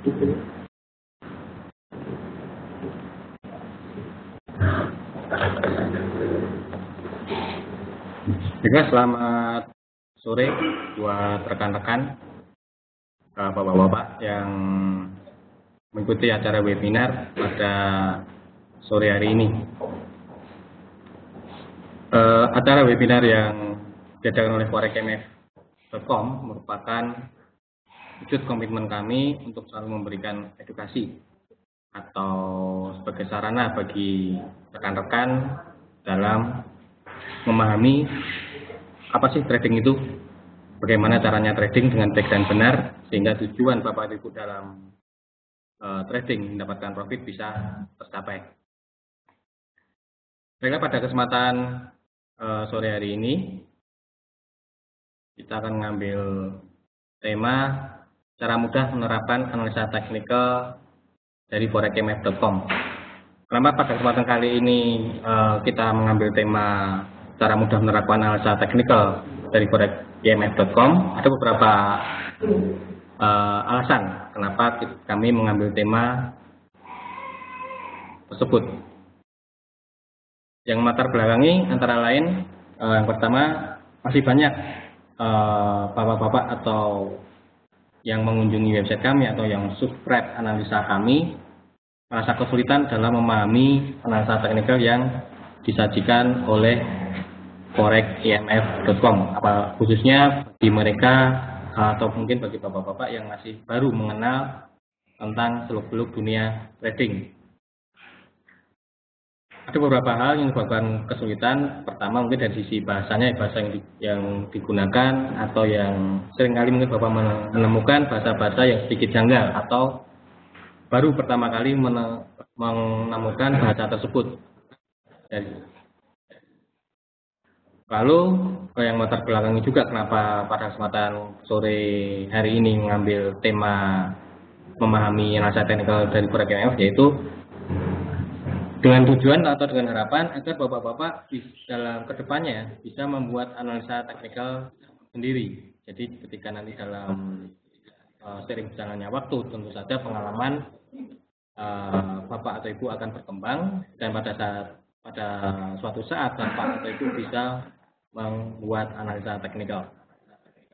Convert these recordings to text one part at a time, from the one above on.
Baiklah, selamat sore buat rekan-rekan, bapak-bapak yang mengikuti acara webinar pada sore hari ini. Acara webinar yang diadakan oleh forekmf.com merupakan wujud komitmen kami untuk selalu memberikan edukasi atau sebagai sarana bagi rekan-rekan dalam memahami apa sih trading itu, bagaimana caranya trading dengan baik dan benar, sehingga tujuan Bapak Ibu dalam trading mendapatkan profit bisa tercapai. Baiklah, pada kesempatan sore hari ini kita akan mengambil tema cara mudah menerapkan analisa teknikal dari forekmf.com. Kenapa pada kesempatan kali ini kita mengambil tema cara mudah menerapkan analisa teknikal dari forekmf.com? Ada beberapa alasan kenapa kami mengambil tema tersebut. Yang latar belakangi antara lain, yang pertama, masih banyak bapak-bapak atau yang mengunjungi website kami atau yang subscribe analisa kami merasa kesulitan dalam memahami analisa teknikal yang disajikan oleh forekmf.com, khususnya bagi mereka atau mungkin bagi bapak-bapak yang masih baru mengenal tentang seluk-beluk dunia trading. Ada beberapa hal yang menyebabkan kesulitan. Pertama, mungkin dari sisi bahasanya, bahasa yang digunakan, atau yang seringkali mungkin Bapak menemukan bahasa-bahasa yang sedikit janggal atau baru pertama kali menemukan bahasa tersebut. Lalu yang latar belakangi juga kenapa pada kesempatan sore hari ini mengambil tema memahami analisa teknikal dari forekmf, yaitu dengan tujuan atau dengan harapan agar bapak-bapak dalam kedepannya bisa membuat analisa teknikal sendiri. Jadi ketika nanti dalam seiring berjalannya waktu, tentu saja pengalaman bapak atau ibu akan berkembang, dan pada suatu saat bapak atau ibu bisa membuat analisa teknikal.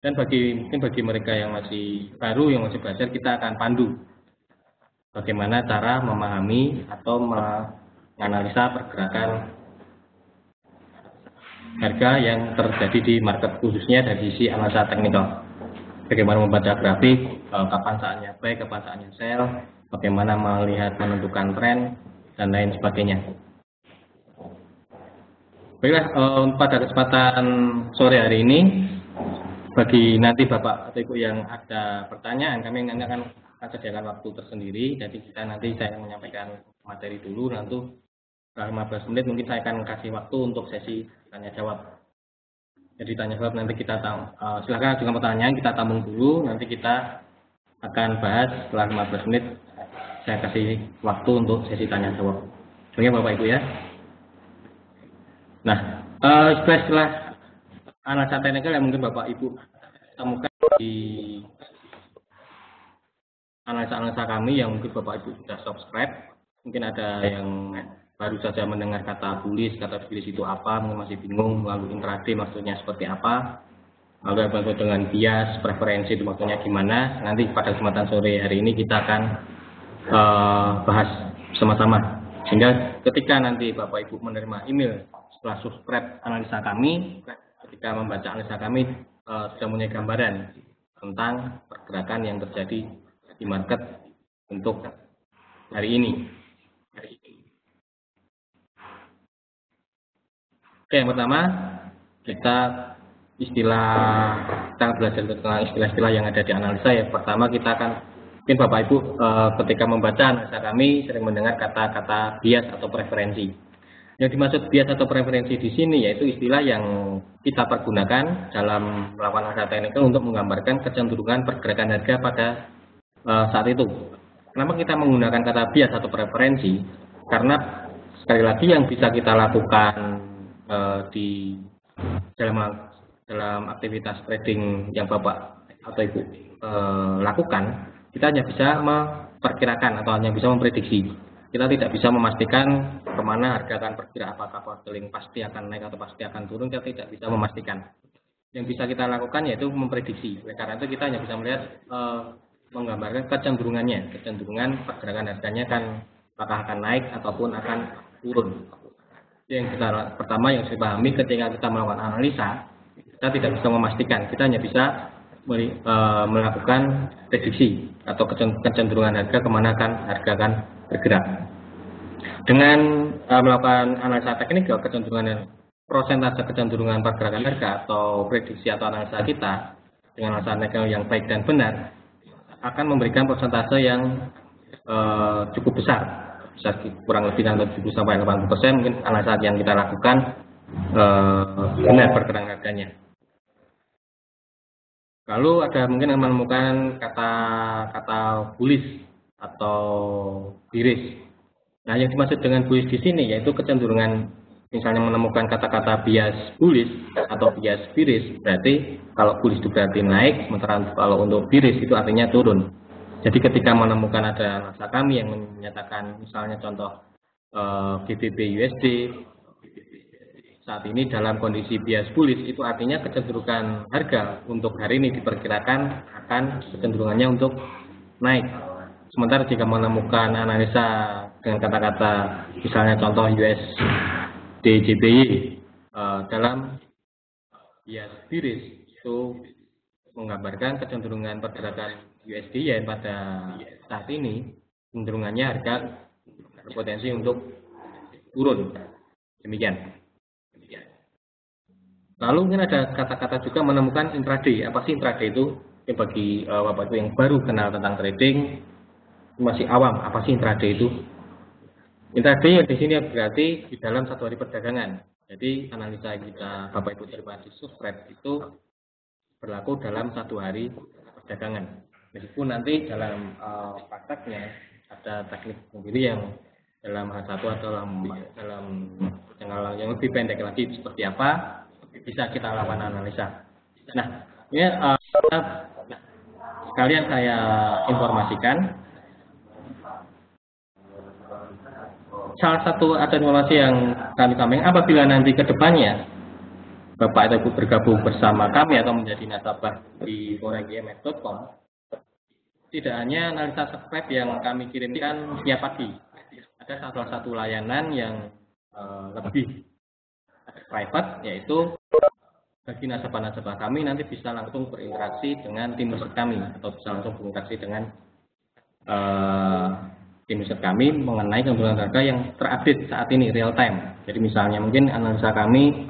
Dan mungkin bagi mereka yang masih baru, yang masih belajar, kita akan pandu bagaimana cara memahami atau menganalisa pergerakan harga yang terjadi di market, khususnya dari sisi analisa teknikal. Bagaimana membaca grafik, kapan saatnya buy, kapan saatnya sell, bagaimana menentukan tren, dan lain sebagainya. Baiklah, pada kesempatan sore hari ini, bagi nanti Bapak atau Ibu yang ada pertanyaan, kami nanti akan sediakan waktu tersendiri. Jadi saya akan menyampaikan materi dulu, nanti 15 menit mungkin saya akan kasih waktu untuk sesi tanya jawab. Jadi tanya jawab nanti kita silakan dengan pertanyaan kita tampung dulu, nanti kita akan bahas setelah 15 menit. Saya kasih waktu untuk sesi tanya jawab. Oke Bapak Ibu ya. Nah, istilah analisa teknikal yang mungkin Bapak Ibu temukan di analisa kami yang mungkin Bapak Ibu sudah subscribe. Mungkin ada yang baru saja mendengar kata bullish itu apa, mungkin masih bingung, lalu intraday maksudnya seperti apa, lalu apa dengan bias, preferensi itu maksudnya gimana. Nanti pada kesempatan sore hari ini kita akan bahas sama-sama, sehingga ketika nanti Bapak Ibu menerima email setelah subscribe analisa kami, ketika membaca analisa kami sudah punya gambaran tentang pergerakan yang terjadi di market untuk hari ini. Oke, yang pertama kita belajar tentang istilah-istilah yang ada di analisa. Yang pertama kita akan, mungkin Bapak Ibu ketika membaca analisa kami sering mendengar kata-kata bias atau preferensi. Yang dimaksud bias atau preferensi di sini yaitu istilah yang kita pergunakan dalam melakukan analisa teknikal untuk menggambarkan kecenderungan pergerakan harga pada saat itu. Kenapa kita menggunakan kata bias atau preferensi? Karena sekali lagi yang bisa kita lakukan di dalam aktivitas trading yang Bapak atau Ibu lakukan kita hanya bisa memperkirakan atau hanya bisa memprediksi. Kita tidak bisa memastikan kemana harga akan bergerak, apakah power selling pasti akan naik atau pasti akan turun, kita tidak bisa memastikan. Yang bisa kita lakukan yaitu memprediksi. Oleh karena itu kita hanya bisa melihat menggambarkan kecenderungannya, kecenderungan pergerakan harganya apakah akan naik ataupun akan turun. Yang pertama yang harus dipahami ketika kita melakukan analisa, kita tidak bisa memastikan, kita hanya bisa melakukan prediksi atau kecenderungan harga kemana harga akan bergerak. Dengan melakukan analisa teknik kecenderungan persentase kecenderungan pergerakan harga atau prediksi atau analisa kita dengan analisa teknik yang baik dan benar akan memberikan persentase yang cukup besar, bisa kurang lebih 70 sampai 80% mungkin analisa yang kita lakukan benar pergerakan harganya. Lalu ada mungkin yang menemukan kata bullish atau bearish. Nah, yang dimaksud dengan bullish di sini yaitu kecenderungan, misalnya menemukan kata-kata bias bullish atau bias bearish, berarti kalau bullish itu berarti naik, sementara kalau untuk bearish itu artinya turun. Jadi ketika menemukan ada analisa kami yang menyatakan misalnya contoh GBP USD saat ini dalam kondisi bias bullish, itu artinya kecenderungan harga untuk hari ini diperkirakan akan kecenderungannya untuk naik. Sementara jika menemukan analisa dengan kata-kata misalnya contoh USD JPY dalam bias bearish, itu menggambarkan kecenderungan pergerakan USD yen pada saat ini cenderungannya harga berpotensi untuk turun. Demikian. Lalu mungkin ada kata-kata juga menemukan intraday. Apa sih intraday itu? Bagi Bapak Ibu yang baru kenal tentang trading, masih awam, apa sih intraday itu? Intraday di sini berarti di dalam satu hari perdagangan. Jadi analisa kita Bapak Ibu terima di subscribe itu berlaku dalam satu hari perdagangan. Meskipun nanti dalam prakteknya ada teknik sendiri yang dalam H1 atau dalam yang lebih pendek lagi seperti apa bisa kita lakukan analisa. Nah, ini sekalian saya informasikan salah satu ada informasi yang kami sampaikan, apabila nanti ke depannya Bapak atau Ibu bergabung bersama kami atau menjadi nasabah di foregms.com, tidak hanya analisa subscribe yang kami kirimkan setiap pagi, ada salah satu layanan yang lebih private, yaitu bagi nasabah-nasabah kami nanti bisa langsung berinteraksi dengan tim riset kami atau bisa langsung berinteraksi dengan tim riset kami mengenai kecenderungan harga yang terupdate saat ini real time. Jadi misalnya mungkin analisa kami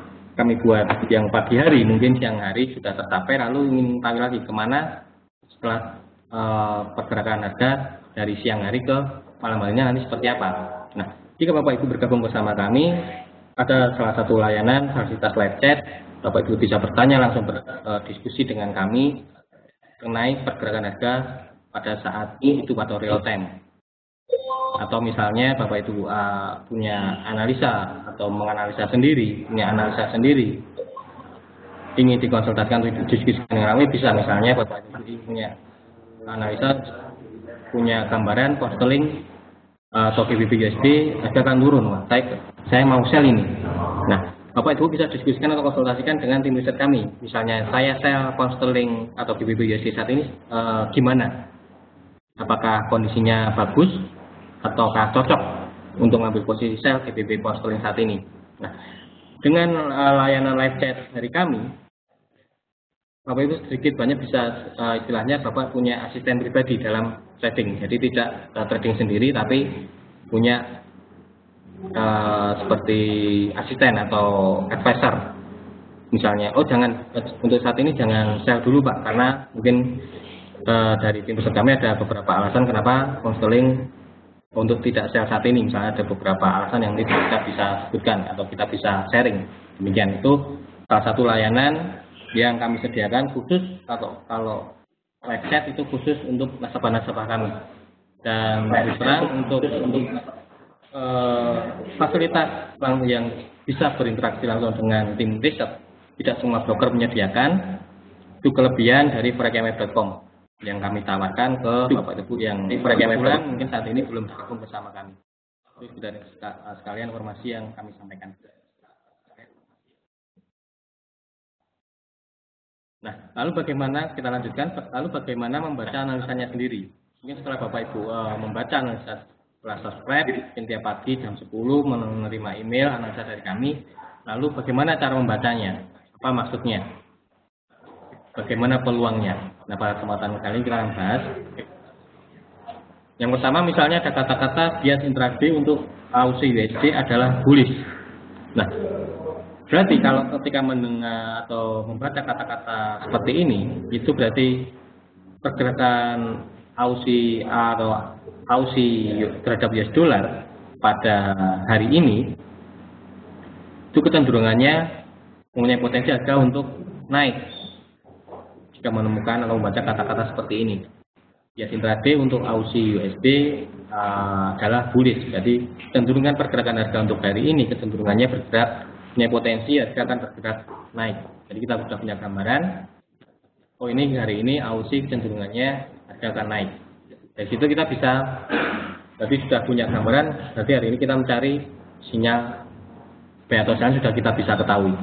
buat yang pagi hari, mungkin siang hari sudah tercapai, lalu ingin tahu lagi kemana setelah pergerakan harga dari siang hari ke malam harinya nanti seperti apa. Nah, jika Bapak Ibu bergabung bersama kami, ada salah satu layanan fasilitas live chat. Bapak Ibu bisa bertanya langsung berdiskusi dengan kami mengenai pergerakan harga pada saat ini itu atau real time. Atau misalnya Bapak Ibu punya analisa atau menganalisa sendiri, punya analisa sendiri, ingin dikonsultasikan atau didiskusikan dengan kami, bisa. Misalnya Bapak Ibu punya analisa, punya gambaran power selling atau GBP USD harga akan turun, saya mau sell ini. Nah, Bapak Ibu bisa diskusikan atau konsultasikan dengan tim riset kami. Misalnya saya sell pound sterling atau GBP USD saat ini gimana? Apakah kondisinya bagus ataukah cocok untuk mengambil posisi sell GBP pound sterling saat ini? Nah, dengan layanan live chat dari kami, Bapak Ibu sedikit banyak bisa istilahnya Bapak punya asisten pribadi dalam trading. Jadi tidak trading sendiri, tapi punya seperti asisten atau advisor. Misalnya, jangan untuk saat ini jangan sell dulu Pak, karena mungkin dari tim riset kami ada beberapa alasan kenapa pound sterling untuk tidak sell saat ini. Misalnya ada beberapa alasan yang kita bisa sebutkan atau kita bisa sharing. Demikian, itu salah satu layanan yang kami sediakan khusus kalau live chat itu khusus untuk nasabah-nasabah kami. Dan terus terang untuk fasilitas yang bisa berinteraksi langsung dengan tim riset, tidak semua broker menyediakan. Itu kelebihan dari foregms.com. yang kami tawarkan ke Bapak Ibu yang kebetulan mungkin saat ini belum bergabung bersama kami. Itu dari sekalian informasi yang kami sampaikan. Nah, lalu bagaimana kita lanjutkan? Lalu bagaimana membaca analisanya sendiri? Mungkin setelah Bapak Ibu membaca analisa, setelah subscribe tiap pagi jam 10 menerima email analisa dari kami, lalu bagaimana cara membacanya? Apa maksudnya? Bagaimana peluangnya? Nah, pada kesempatan kali ini kita akan bahas. Yang pertama, misalnya ada kata-kata bias interaksi untuk AUC USD adalah bullish. Nah, berarti kalau ketika mendengar atau membaca kata-kata seperti ini, itu berarti pergerakan AUC atau AUC terhadap US dollar pada hari ini itu kecenderungannya mempunyai potensi harga untuk naik jika menemukan atau membaca kata-kata seperti ini. Bias intraday untuk AUC USD adalah bullish. Jadi kecenderungan pergerakan harga untuk hari ini kecenderungannya bergerak, punya potensi harga akan bergerak naik. Jadi kita sudah punya gambaran. Oh, ini hari ini AUC kecenderungannya harga akan naik. Dari situ kita bisa, berarti sudah punya gambaran. Berarti hari ini kita mencari sinyal buy atau sell sudah kita bisa ketahui.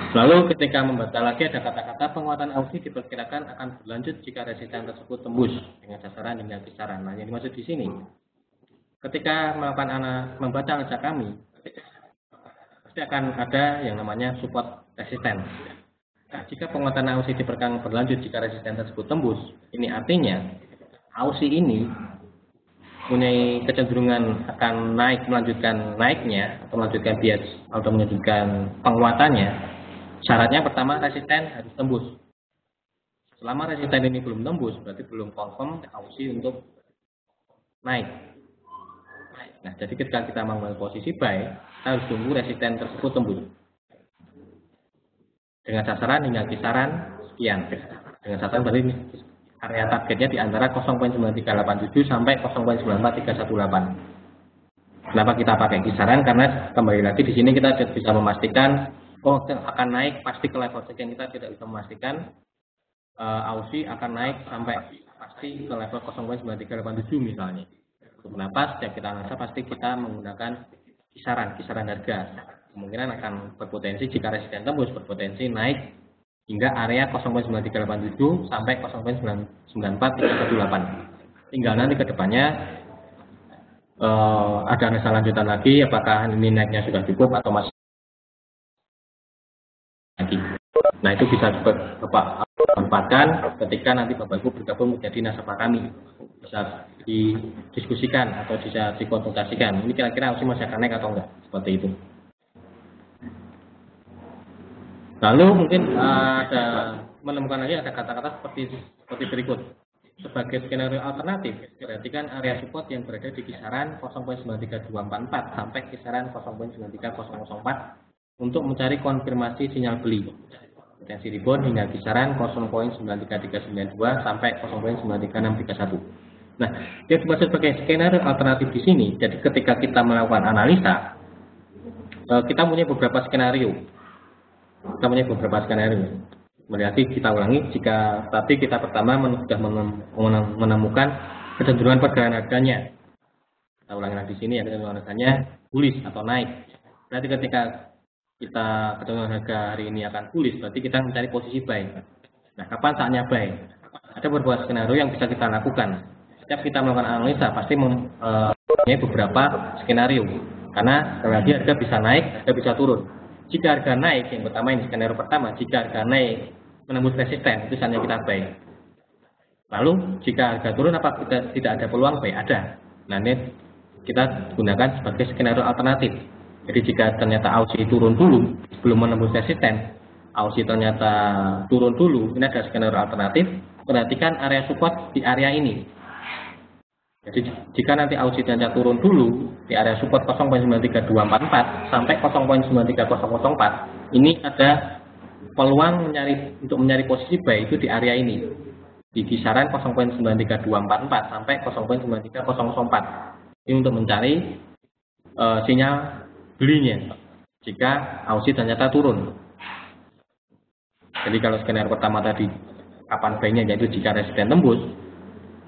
Lalu ketika membaca lagi ada kata-kata penguatan AUC diperkirakan akan berlanjut jika resisten tersebut tembus dengan sasaran hingga kisaran. Nah, yang dimaksud di sini, ketika melakukan membaca analisa kami, pasti akan ada yang namanya support resisten. Nah, jika penguatan AUC diperkirakan berlanjut jika resisten tersebut tembus, ini artinya AUC ini punya kecenderungan akan naik, melanjutkan naiknya atau melanjutkan bias atau melanjutkan penguatannya. Syaratnya pertama resisten harus tembus. Selama resisten ini belum tembus, berarti belum confirm AUC untuk naik. Nah, jadi ketika kita mengambil posisi buy, kita harus tunggu resisten tersebut tembus dengan sasaran hingga kisaran sekian. Dengan sasaran berarti area targetnya di antara 0.9387 sampai 0.94318. Kenapa kita pakai kisaran? Karena kembali lagi di sini kita bisa memastikan akan naik pasti ke level sekian. Kita tidak bisa memastikan AUC akan naik sampai pasti ke level 0.9387 misalnya. Kenapa? Setiap kita analisa pasti kita menggunakan kisaran harga. Kemungkinan akan berpotensi jika resisten tembus berpotensi naik hingga area 0.9387 sampai 0.94318. Tinggal nanti ke depannya ada analisa lanjutan lagi apakah ini naiknya sudah cukup atau masih lagi. Nah, itu bisa Bapak manfaatkan ketika nanti Bapak Ibu bergabung menjadi nasabah kami. Bisa didiskusikan atau bisa dikonsultasikan. Ini kira-kira AUC masih akan naik atau enggak? Seperti itu. Lalu mungkin menemukan lagi ada kata-kata seperti berikut. Sebagai skenario alternatif, perhatikan area support yang berada di kisaran 0.93244 sampai kisaran 0.93004 untuk mencari konfirmasi sinyal beli. Potensi rebound hingga kisaran 0.93392 sampai 0.93631. Nah, dia dimaksud sebagai skenario alternatif di sini. Jadi ketika kita melakukan analisa, kita punya beberapa skenario. Berarti kita ulangi, jika tadi kita pertama sudah menemukan kecenderungan pergerakan harganya. Kita ulangi lagi di sini ya, kecenderungan harganya bullish atau naik. Berarti ketika kita kecenderungan harga hari ini akan bullish, berarti kita mencari posisi buy. Nah, kapan saatnya buy? Ada beberapa skenario yang bisa kita lakukan. Setiap kita melakukan analisa pasti mempunyai beberapa skenario. Karena sekali lagi harga bisa naik, harga bisa turun. Jika harga naik, yang pertama ini skenario pertama, jika harga naik menembus resisten, itu saatnya kita buy. Lalu jika harga turun, apa kita tidak ada peluang buy? Ada. Nah, ini kita gunakan sebagai skenario alternatif. Jadi jika ternyata AUC turun dulu, belum menembus resisten, AUC ternyata turun dulu, ini ada skenario alternatif. Perhatikan area support di area ini. Jadi jika nanti AUC ternyata turun dulu di area support 0.93244 sampai 0.93004, ini ada peluang untuk mencari posisi buy itu di area ini, di kisaran 0.93244 sampai 0.93004. Ini untuk mencari sinyal belinya jika AUC ternyata turun. Jadi kalau skenario pertama tadi kapan buy-nya, yaitu jika resisten tembus,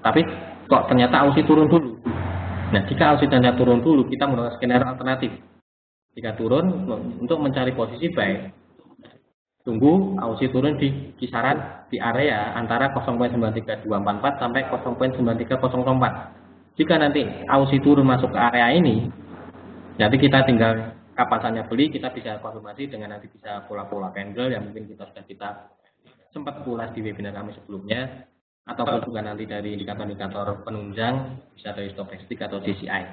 tapi kok ternyata Aussie turun dulu. Nah, jika Aussie ternyata turun dulu, kita menggunakan skenario alternatif. Jika turun, untuk mencari posisi buy, tunggu Aussie turun di kisaran di area antara 0.93244 sampai 0.93004. Jika nanti Aussie turun masuk ke area ini, nanti kita tinggal kapan saatnya beli, kita bisa konfirmasi dengan nanti bisa pola-pola candle yang mungkin kita sempat ulas di webinar kami sebelumnya, ataupun juga nanti dari indikator-indikator penunjang, bisa dari stokastik atau DCI.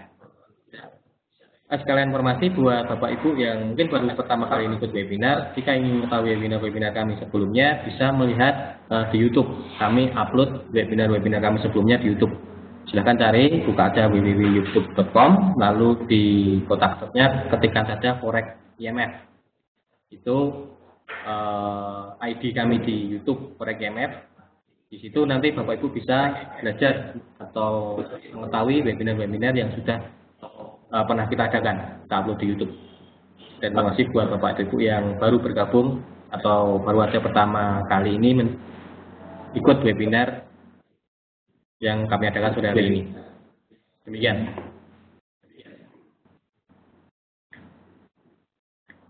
Sekalian informasi buat Bapak Ibu yang mungkin baru pertama kali ikut webinar, jika ingin mengetahui webinar kami sebelumnya, bisa melihat di YouTube. Kami upload webinar kami sebelumnya di YouTube. Silahkan cari, buka aja www.youtube.com, lalu di kotak search-nya ketikkan saja Forex IMF. Itu ID kami di YouTube Forex IMF. Di situ nanti Bapak Ibu bisa belajar atau mengetahui webinar-webinar yang sudah pernah kita adakan, kita upload di YouTube. Dan terima kasih buat Bapak Ibu yang baru bergabung atau baru aja pertama kali ini ikut webinar yang kami adakan sore hari ini. Demikian.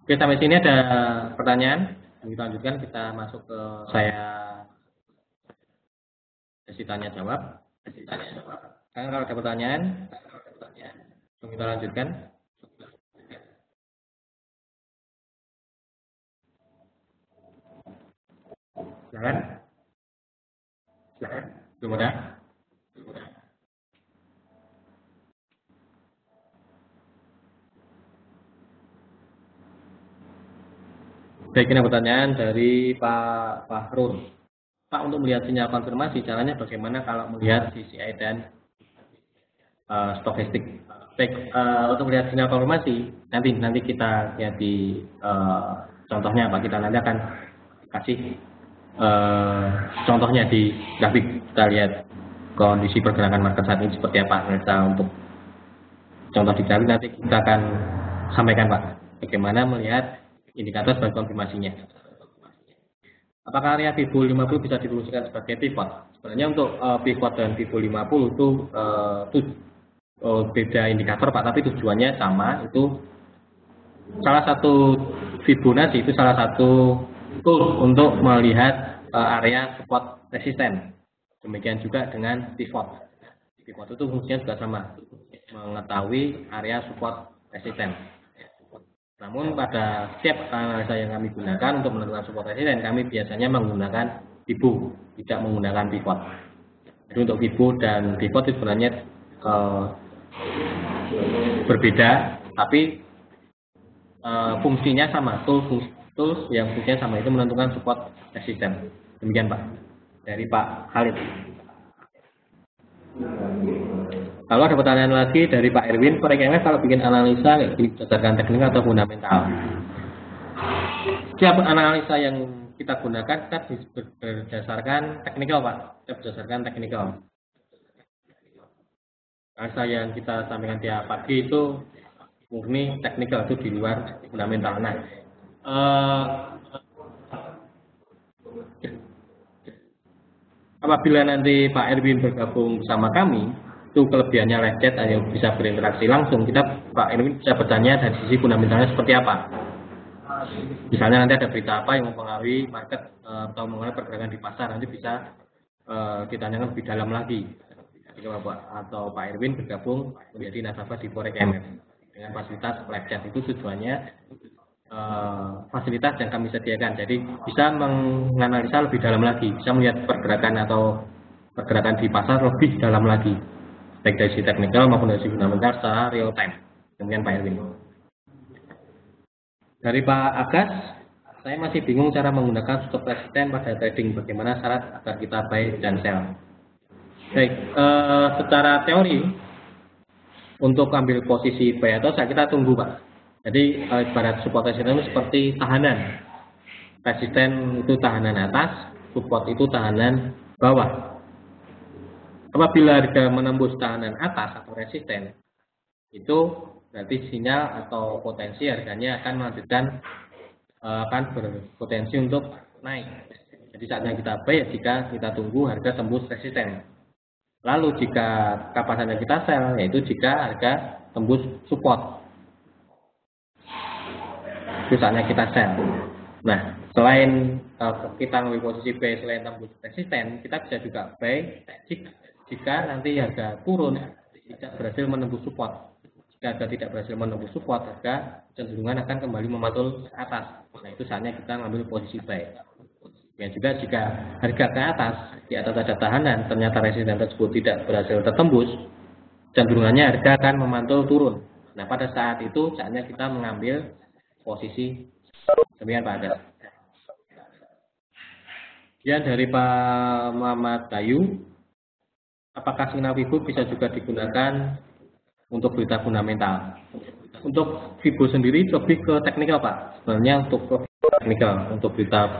Oke, sampai sini ada pertanyaan. Kita lanjutkan, kita masuk ke sesi tanya jawab. Kalau ada pertanyaan, kita lanjutkan. Silakan. Belum ada? Baik, ini pertanyaan dari Pak Fahrul. Pak, untuk melihat sinyal konfirmasi, caranya bagaimana kalau melihat DCI dan stokastik? Baik, untuk melihat sinyal konfirmasi, nanti kita lihat di contohnya Pak. Kita nanti akan kasih contohnya di grafik. Kita lihat kondisi pergerakan market saat ini seperti apa. Untuk contoh di grafik nanti kita akan sampaikan Pak, bagaimana melihat indikator sebagai konfirmasinya. Apakah area Fibo 50 bisa difungsikan sebagai pivot? Sebenarnya untuk pivot dan Fibo 50 itu beda indikator Pak, tapi tujuannya sama. Itu salah satu Fibonacci, itu salah satu tool untuk melihat area support resisten. Demikian juga dengan pivot. Pivot itu fungsinya juga sama, mengetahui area support resisten. Namun pada setiap analisa yang kami gunakan untuk menentukan support resisten, kami biasanya menggunakan Fibo, tidak menggunakan pivot. Jadi untuk Fibo dan pivot itu sebenarnya berbeda, tapi fungsinya sama. Tools yang fungsinya sama itu menentukan support resisten. Demikian Pak, dari Pak Khalid. Kalau ada pertanyaan lagi dari Pak Erwin, Forex IMF kalau bikin analisa berdasarkan teknikal atau fundamental? Setiap analisa yang kita gunakan kita berdasarkan teknikal Pak, kita berdasarkan teknikal. Analisa yang kita sampaikan tiap pagi itu murni teknikal, itu di luar fundamental. Nah, apabila nanti Pak Erwin bergabung bersama kami, itu kelebihannya live chat, yang bisa berinteraksi langsung. Pak Erwin bisa bertanya dari sisi fundamentalnya seperti apa. Misalnya nanti ada berita apa yang mempengaruhi market atau mengenai pergerakan di pasar, nanti bisa kita tanyakan lebih dalam lagi. Jika Bapak atau Pak Erwin bergabung menjadi nasabah di Forex IMF dengan fasilitas live chat, itu tujuannya fasilitas yang kami sediakan. Jadi bisa menganalisa lebih dalam lagi, bisa melihat pergerakan di pasar lebih dalam lagi, baik dari sisi teknikal maupun dari sisi fundamental secara real time. Demikian Pak Erwin. Dari Pak Agas, saya masih bingung cara menggunakan stop resisten pada trading. Bagaimana syarat agar kita buy dan sell? Baik, secara teori untuk ambil posisi buy atau sell kita tunggu Pak. Jadi ibarat support resisten itu seperti tahanan. Resisten itu tahanan atas, support itu tahanan bawah. Apabila harga menembus tahanan atas atau resisten, itu berarti sinyal atau potensi harganya akan melanjutkan, akan berpotensi untuk naik. Jadi saatnya kita buy jika kita tunggu harga tembus resisten. Lalu jika kapan saatnya kita sell, yaitu jika harga tembus support. Itu saatnya kita sell. Nah, selain kita ngambil posisi buy selain tembus resisten, kita bisa juga buy jika nanti harga turun tidak berhasil menembus support. Jika harga tidak berhasil menembus support, harga cenderungan akan kembali memantul ke atas. Nah, itu saatnya kita ngambil posisi buy. Ya juga jika harga ke atas, di atas ada tahanan, ternyata resisten tersebut tidak berhasil tertembus, cenderungannya harga akan memantul turun. Nah, pada saat itu saatnya kita mengambil posisi. Demikian Pak Adas. Kemudian dari Pak Muhammad Bayu, apakah signal Fibo bisa juga digunakan untuk berita fundamental? Untuk Fibo sendiri lebih ke teknikal Pak. Sebenarnya untuk teknikal, untuk berita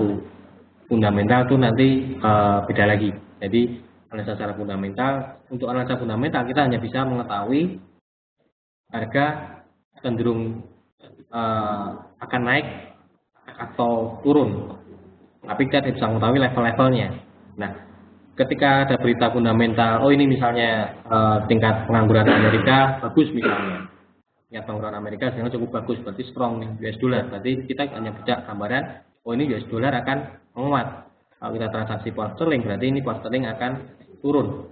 fundamental itu nanti beda lagi. Jadi analisa secara fundamental, untuk analisa fundamental kita hanya bisa mengetahui harga cenderung akan naik atau turun, tapi kita tidak bisa mengetahui level-levelnya. Nah, ketika ada berita fundamental, oh ini misalnya tingkat pengangguran Amerika bagus misalnya, tingkat pengangguran Amerika sekarang cukup bagus, berarti strong nih US dollar, berarti kita hanya bisa gambaran, oh ini US dollar akan menguat. Kalau kita transaksi pound sterling, berarti ini pound sterling akan turun.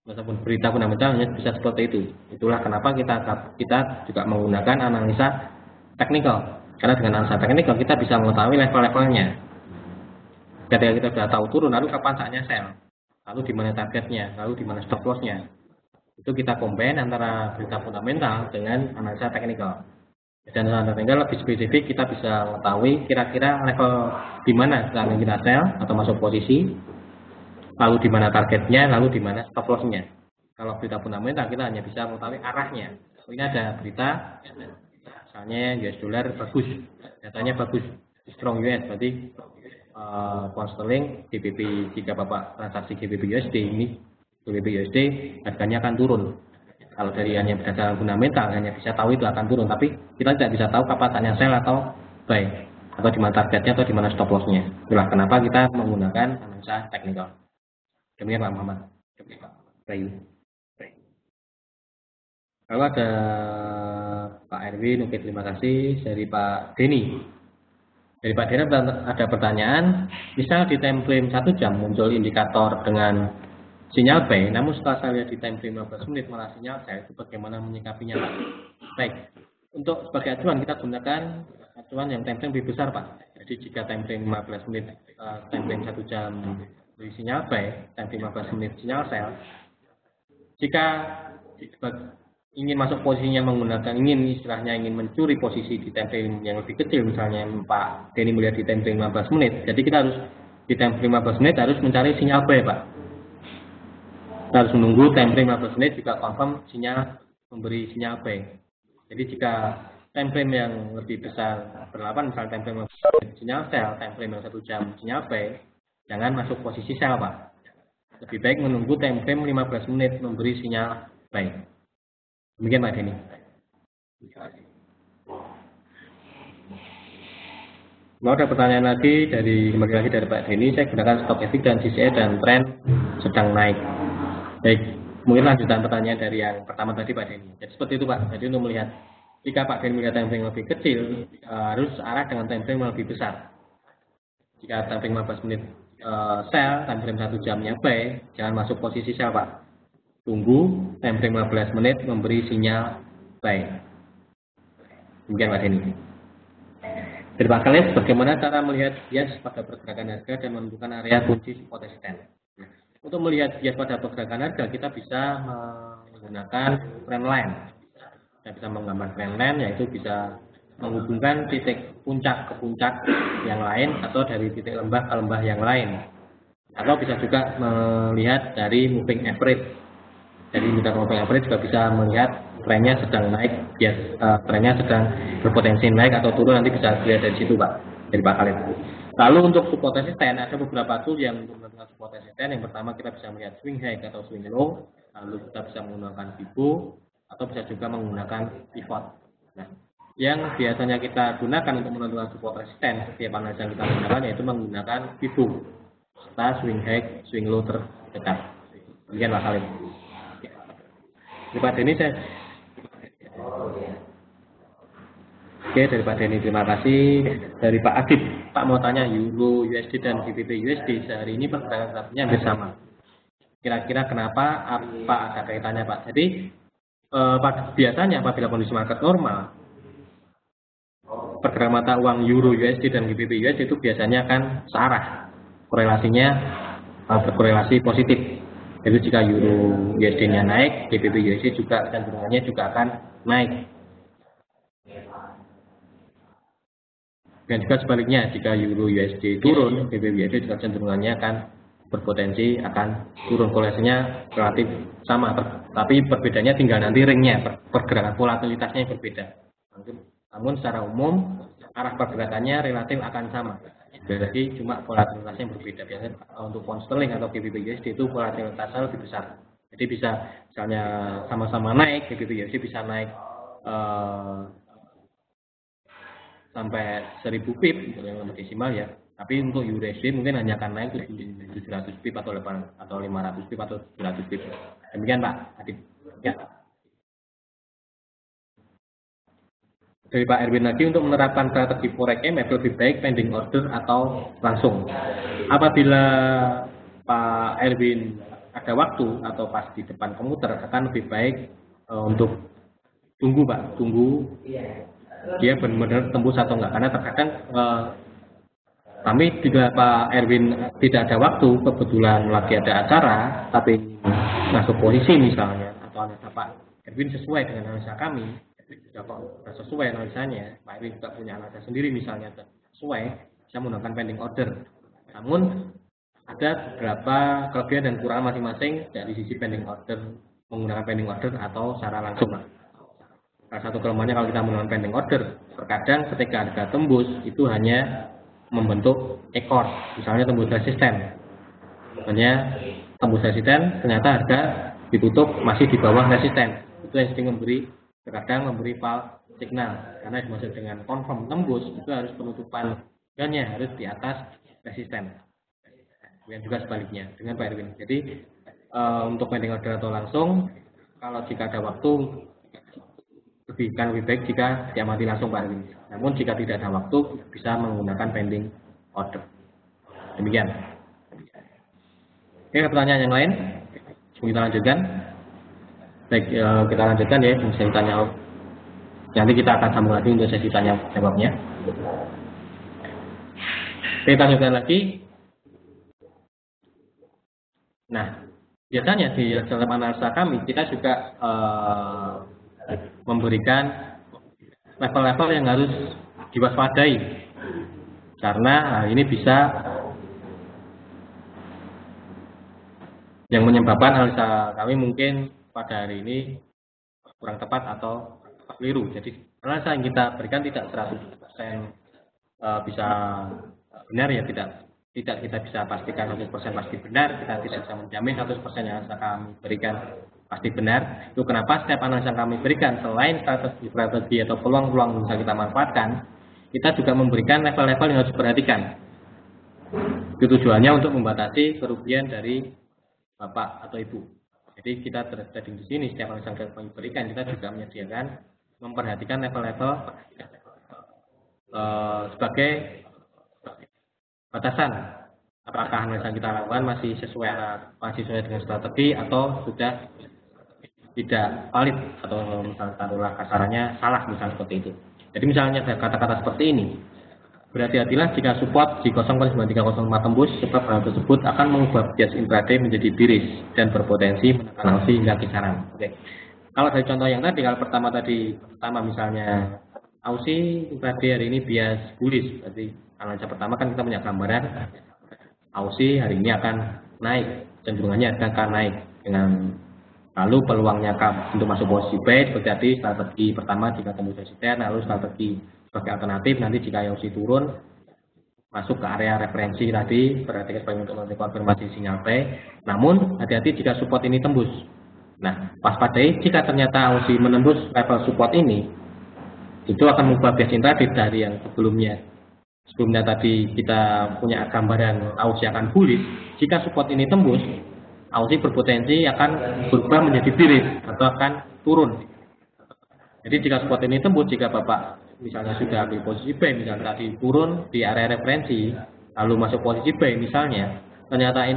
Meskipun berita fundamental hanya bisa seperti itu. Itulah kenapa kita juga menggunakan analisa teknikal. Karena dengan analisa teknikal kita bisa mengetahui level-levelnya. Ketika kita sudah tahu turun, lalu kapan saatnya sell, lalu di mana targetnya, lalu di mana stop loss-nya. Itu kita combine antara berita fundamental dengan analisa teknikal. Dan analisa teknikal lebih spesifik, kita bisa mengetahui kira-kira level di mana sekarang kita sell atau masuk posisi, lalu di mana targetnya, lalu di mana stop loss-nya. Kalau berita fundamental kita hanya bisa mengetahui arahnya. Ini ada berita, misalnya US dollar bagus, datanya bagus, strong US, berarti pound sterling, GBP, jika Bapak transaksi GBP USD, ini GBP USD harganya akan turun. Kalau dari hanya berdasarkan fundamental, hanya bisa tahu itu akan turun, tapi kita tidak bisa tahu kapan saatnya sell atau buy, atau di mana targetnya atau di mana stop loss-nya. Itulah kenapa kita menggunakan analisa teknikal. Demikian Pak Muhammad. Bayu. Lalu ada Pak Erwin, oke terima kasih. Dari Pak Denny. Dari Pak Denny ada pertanyaan, misal di time frame 1 jam muncul indikator dengan sinyal buy, namun setelah saya lihat di time frame 15 menit malah sinyal sell, itu bagaimana menyikapinya Pak? Baik, untuk sebagai acuan kita gunakan acuan yang time frame lebih besar Pak. Jadi jika time frame 15 menit, time frame 1 jam beri sinyal buy, time frame 15 menit sinyal sell. Jika ingin masuk posisinya menggunakan, ingin mencuri posisi di time frame yang lebih kecil, misalnya Pak Denny melihat di time frame 15 menit, jadi kita harus di time frame 15 menit harus mencari sinyal buy Pak. Kita harus menunggu time frame 15 menit juga confirm sinyal memberi sinyal buy. Jadi jika time frame yang lebih besar berlapan, misalnya time frame 15 menit sinyal sell, time frame yang 1 jam sinyal buy, jangan masuk posisi sell Pak. Lebih baik menunggu time frame 15 menit memberi sinyal buy. Demikian Pak Denny. Mau ada pertanyaan lagi kembali lagi dari Pak Denny, saya gunakan stock epic dan CCE dan tren sedang naik. Baik, mungkin lanjutan pertanyaan dari yang pertama tadi Pak Denny. Jadi seperti itu Pak. Jadi untuk melihat, jika Pak Denny melihat time frame lebih kecil, harus arah dengan time frame lebih besar. Jika time frame 15 menit sell, time frame 1 jamnya buy, jangan masuk posisi sell Pak. Tunggu time frame 15 menit memberi sinyal buy. Demikian Pak Denny. Dari Pak Khalid, bagaimana cara melihat bias pada pergerakan harga dan menentukan area kunci support resisten? Untuk melihat bias pada pergerakan harga, kita bisa menggunakan trend line. Kita bisa menggambar trend line, yaitu bisa menghubungkan titik puncak ke puncak yang lain, atau dari titik lembah ke lembah yang lain. Atau bisa juga melihat dari moving average. Jadi indikator moving average juga bisa melihat trennya sedang naik, trennya sedang berpotensi naik atau turun, nanti bisa dilihat dari situ Pak, dari Pak Khalid. Lalu untuk support resisten, ada beberapa tool yang untuk menentukan support resisten. Yang pertama kita bisa melihat swing high atau swing low, lalu kita bisa menggunakan Fibo atau bisa juga menggunakan pivot. Nah, yang biasanya kita gunakan untuk menentukan support resisten, setiap analisa yang kita gunakan yaitu menggunakan Fibo. swing high, swing low terdekat. Demikian Pak Salim. Daripada ini saya daripada ini terima kasih. Dari Pak Adib, Pak mau tanya Euro USD dan GBP USD sehari ini pergerakan grafiknya hampir sama. Kira-kira kenapa? Apa ada kaitannya Pak? Jadi biasanya apabila kondisi market normal, pergerakan mata uang Euro USD dan GBP USD itu biasanya akan searah, korelasinya berkorelasi positif. Jadi jika Euro USD-nya naik, GBP USD juga cenderungannya juga akan naik. Dan juga sebaliknya, jika Euro USD turun, GBP USD juga cenderungannya akan berpotensi akan turun. Korelasinya relatif sama, tapi perbedaannya tinggal nanti ringnya, pergerakan volatilitasnya yang berbeda. Namun secara umum arah pergerakannya relatif akan sama. Berarti cuma volatilitasnya yang berbeda. Biasanya untuk pound sterling atau GBP USD itu volatilitasnya lebih besar. Jadi bisa misalnya sama-sama naik, GBP USD bisa naik sampai 1000 pip untuk yang nomor desimal ya. Tapi untuk USD mungkin hanya akan naik 700 pip atau 500 pip atau 700 pip. Demikian Pak Adib. Ya. Dari Pak Erwin lagi, untuk menerapkan strategi forex lebih baik pending order atau langsung. Apabila Pak Erwin ada waktu atau pas di depan komputer, akan lebih baik untuk tunggu Pak, tunggu dia benar-benar tembus atau enggak. Karena terkadang kami juga Pak Erwin tidak ada waktu, kebetulan lagi ada acara, tapi masuk posisi misalnya, atau analisa Pak Erwin sesuai dengan analisa kami, tidak sesuai analisanya, Pak Erwin juga punya analisa sendiri misalnya sesuai, bisa menggunakan pending order. Namun ada beberapa kelebihan dan kekurangan masing-masing dari sisi pending order, menggunakan pending order atau secara langsung. Salah satu kelemahannya kalau kita menggunakan pending order, terkadang ketika harga tembus itu hanya membentuk ekor, misalnya tembus resisten. Hanya tembus resisten, ternyata harga ditutup masih di bawah resisten. Itu yang sering terkadang memberi false signal, karena dimaksud dengan confirm tembus itu harus penutupan dannya harus di atas resisten. Dan juga sebaliknya dengan Pak Erwin. Jadi untuk pending order atau langsung, kalau jika ada waktu lebih baik jika diamati langsung Pak Erwin. Namun jika tidak ada waktu bisa menggunakan pending order. Demikian. Oke, pertanyaan yang lain kita lanjutkan. Baik, kita lanjutkan ya, sesi tanya. Nanti kita akan sambung lagi untuk sesi tanya jawabnya. Kita lanjutkan lagi. Nah, biasanya di dalam analisa kami kita juga memberikan level-level yang harus diwaspadai, karena ini bisa yang menyebabkan analisa kami mungkin pada hari ini kurang tepat atau keliru. Jadi analisa yang kita berikan tidak 100% bisa benar ya, tidak kita bisa pastikan 100% pasti benar, kita tidak bisa menjamin 100% yang analisa kami berikan pasti benar. Itu kenapa setiap analisa yang kami berikan selain strategi atau peluang-peluang yang bisa kita manfaatkan, kita juga memberikan level-level yang harus diperhatikan. Itu tujuannya untuk membatasi kerugian dari Bapak atau Ibu. Jadi kita trading di sini setiap analisa yang kami berikan, kita juga menyediakan memperhatikan level-level sebagai batasan. Apakah analisa yang kita lakukan masih sesuai dengan strategi atau sudah tidak valid, atau misalnya taruhlah kasarannya salah misalnya seperti itu. Jadi misalnya ada kata-kata seperti ini, berhati-hatilah jika support di 0,9305 tembus, sebab hal tersebut akan mengubah bias intraday menjadi bearish dan berpotensi menekan Aussie hingga kisaran. Oke. Kalau dari contoh yang tadi, kalau pertama misalnya Aussie intraday hari ini bias bullish, berarti analisa pertama kan kita punya gambaran Aussie hari ini akan naik, cenderungannya akan naik dengan lalu peluangnya untuk masuk posisi buy seperti tadi strategi pertama jika tembus resisten, lalu strategi sebagai alternatif nanti jika Aussie turun masuk ke area referensi tadi, perhatikan sebagai untuk mengkonfirmasi sinyal buy. Namun hati-hati jika support ini tembus. Nah, waspadai jika ternyata Aussie menembus level support ini, itu akan mengubah bias intraday dari yang sebelumnya sebelumnya tadi kita punya gambaran Aussie akan bullish, jika support ini tembus, Aussie berpotensi akan berubah menjadi bearish atau akan turun. Jadi jika support ini tembus, jika Bapak misalnya sudah ambil posisi buy, misalnya tadi turun di area referensi, lalu masuk posisi buy misalnya, ternyata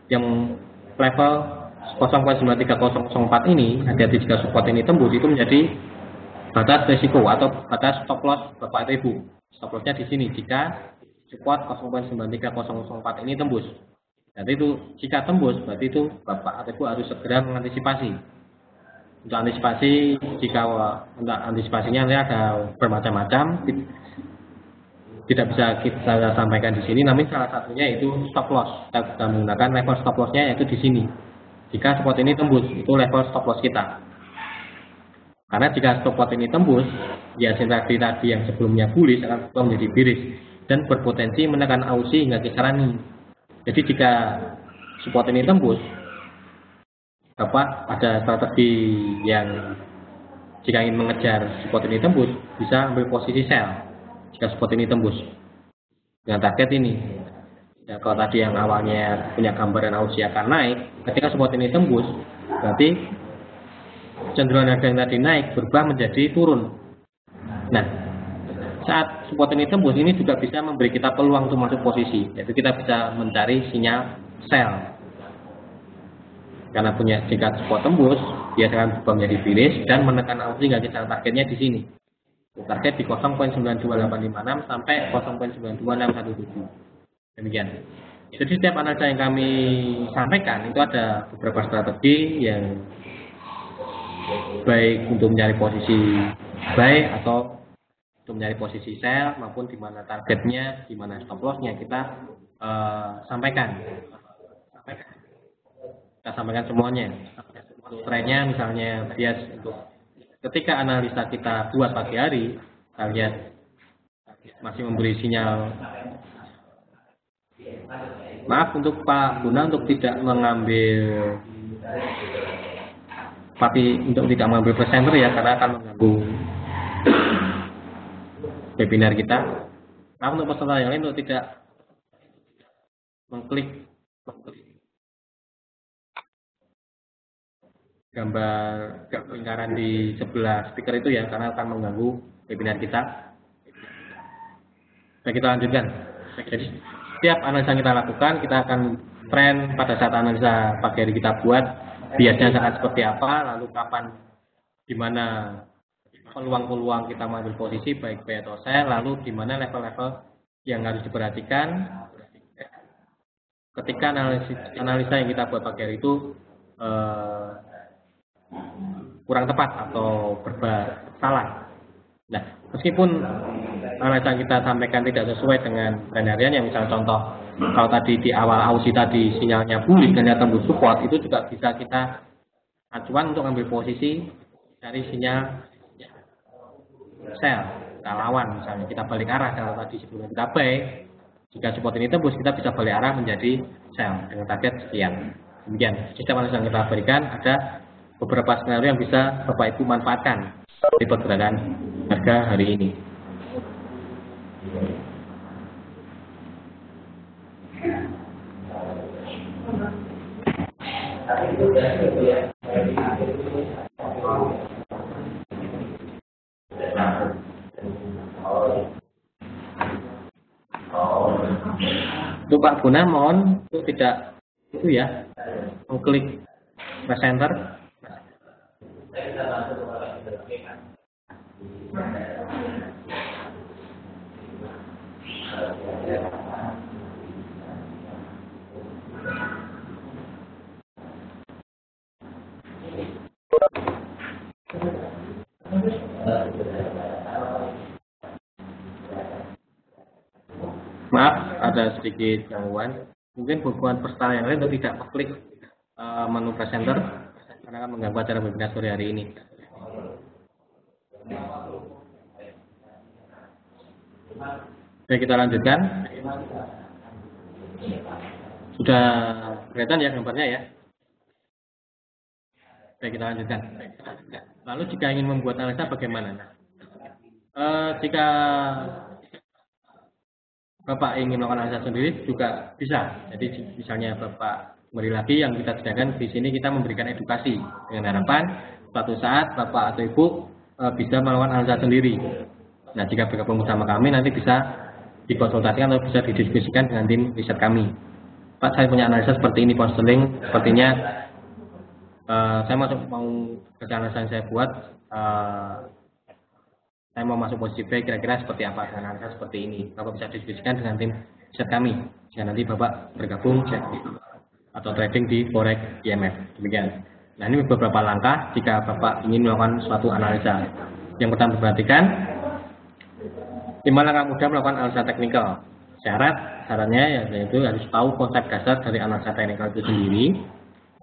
yang level 0.93004 ini, hati-hati jika support ini tembus, itu menjadi batas risiko atau batas stop loss Bapak Ibu. Stop lossnya di sini jika support 0.93004 ini tembus. Jadi itu jika tembus, berarti itu Bapak Ibu harus segera mengantisipasi. Untuk antisipasi, jika untuk antisipasinya ada bermacam-macam, tidak bisa kita sampaikan di sini. Namun salah satunya itu stop loss. Kita menggunakan level stop lossnya yaitu di sini. Jika support ini tembus, itu level stop loss kita. Karena jika stop loss ini tembus, ya tadi yang sebelumnya bullish akan berubah menjadi bearish dan berpotensi menekan Aussie hingga kisaran ini. Jadi jika support ini tembus, Bapak ada strategi yang jika ingin mengejar support ini tembus, bisa ambil posisi sell jika support ini tembus dengan target ini. Ya, kalau tadi yang awalnya punya gambaran Aussie akan naik, ketika support ini tembus, berarti cenderungan harga yang tadi naik berubah menjadi turun. Nah, saat support ini tembus, ini juga bisa memberi kita peluang untuk masuk posisi, yaitu kita bisa mencari sinyal sell. Karena punya jika support tembus, dia akan berubah menjadi bearish dan menekan Aussie hingga kisaran targetnya di sini. Target di 0.92856 sampai 0.92617. Demikian. Jadi setiap analisa yang kami sampaikan itu ada beberapa strategi yang baik untuk mencari posisi buy atau untuk mencari posisi sell maupun di mana targetnya, di mana stop lossnya kita sampaikan. Kita sampaikan semuanya. Trennya misalnya bias untuk ketika analisa kita buat pagi hari, kita lihat masih memberi sinyal. Maaf untuk Pak Guna untuk tidak mengambil untuk tidak mengambil presenter ya, karena akan mengganggu webinar kita. Maaf untuk peserta yang lain untuk tidak mengklik gambar lingkaran di sebelah speaker itu ya, karena akan mengganggu webinar kita. Baik, kita lanjutkan. Jadi setiap analisa yang kita lakukan, kita akan tren pada saat analisa pagi hari kita buat, biasanya sangat seperti apa, lalu kapan, di mana peluang-peluang kita mengambil posisi baik buy atau sell, lalu di mana level-level yang harus diperhatikan ketika analisa yang kita buat pagi hari itu kurang tepat atau salah. Nah, meskipun analisa yang kita sampaikan tidak sesuai dengan tren harian, yang misalnya contoh kalau tadi di awal Aussie tadi sinyalnya bullish dan dia tembus support, itu juga bisa kita acuan untuk ambil posisi dari sinyal sell, kita lawan misalnya kita balik arah. Kalau tadi sebelumnya kita buy, jika support ini tembus kita bisa balik arah menjadi sell dengan target sekian. Demikian sistem analisa yang kita berikan. Ada beberapa skenario yang bisa Bapak Ibu manfaatkan di pergerakan harga hari ini. Untuk Pak Guna mohon untuk tidak itu ya mengklik presenter. Maaf, ada sedikit gangguan. Mungkin bukan peserta yang lain untuk tidak mengklik menu presenter karena akan mengganggu acara webinar sore hari ini. Baik, kita lanjutkan. Sudah kelihatan ya gambarnya ya. Baik, kita lanjutkan. Lalu jika ingin membuat analisa bagaimana? Jika Bapak ingin melakukan analisa sendiri juga bisa. Jadi misalnya Bapak kembali lagi yang kita sediakan di sini kita memberikan edukasi dengan harapan suatu saat Bapak atau Ibu bisa melakukan analisa sendiri. Nah, jika bergabung bersama kami nanti bisa dikonsultasikan atau bisa didiskusikan dengan tim riset kami. Pak, saya punya analisa seperti ini konseling, sepertinya saya mau kerja analisa yang saya buat, saya mau masuk posisi B, kira-kira seperti apa dengan analisa seperti ini. Bapak bisa diskusikan dengan tim riset kami jika nanti Bapak bergabung atau trading di Forex IMF. Demikian. Nah, ini beberapa langkah jika Bapak ingin melakukan suatu analisa. Yang pertama perhatikan 5 langkah mudah melakukan analisa teknikal. Syaratnya yaitu harus tahu konsep dasar dari analisa teknikal itu sendiri.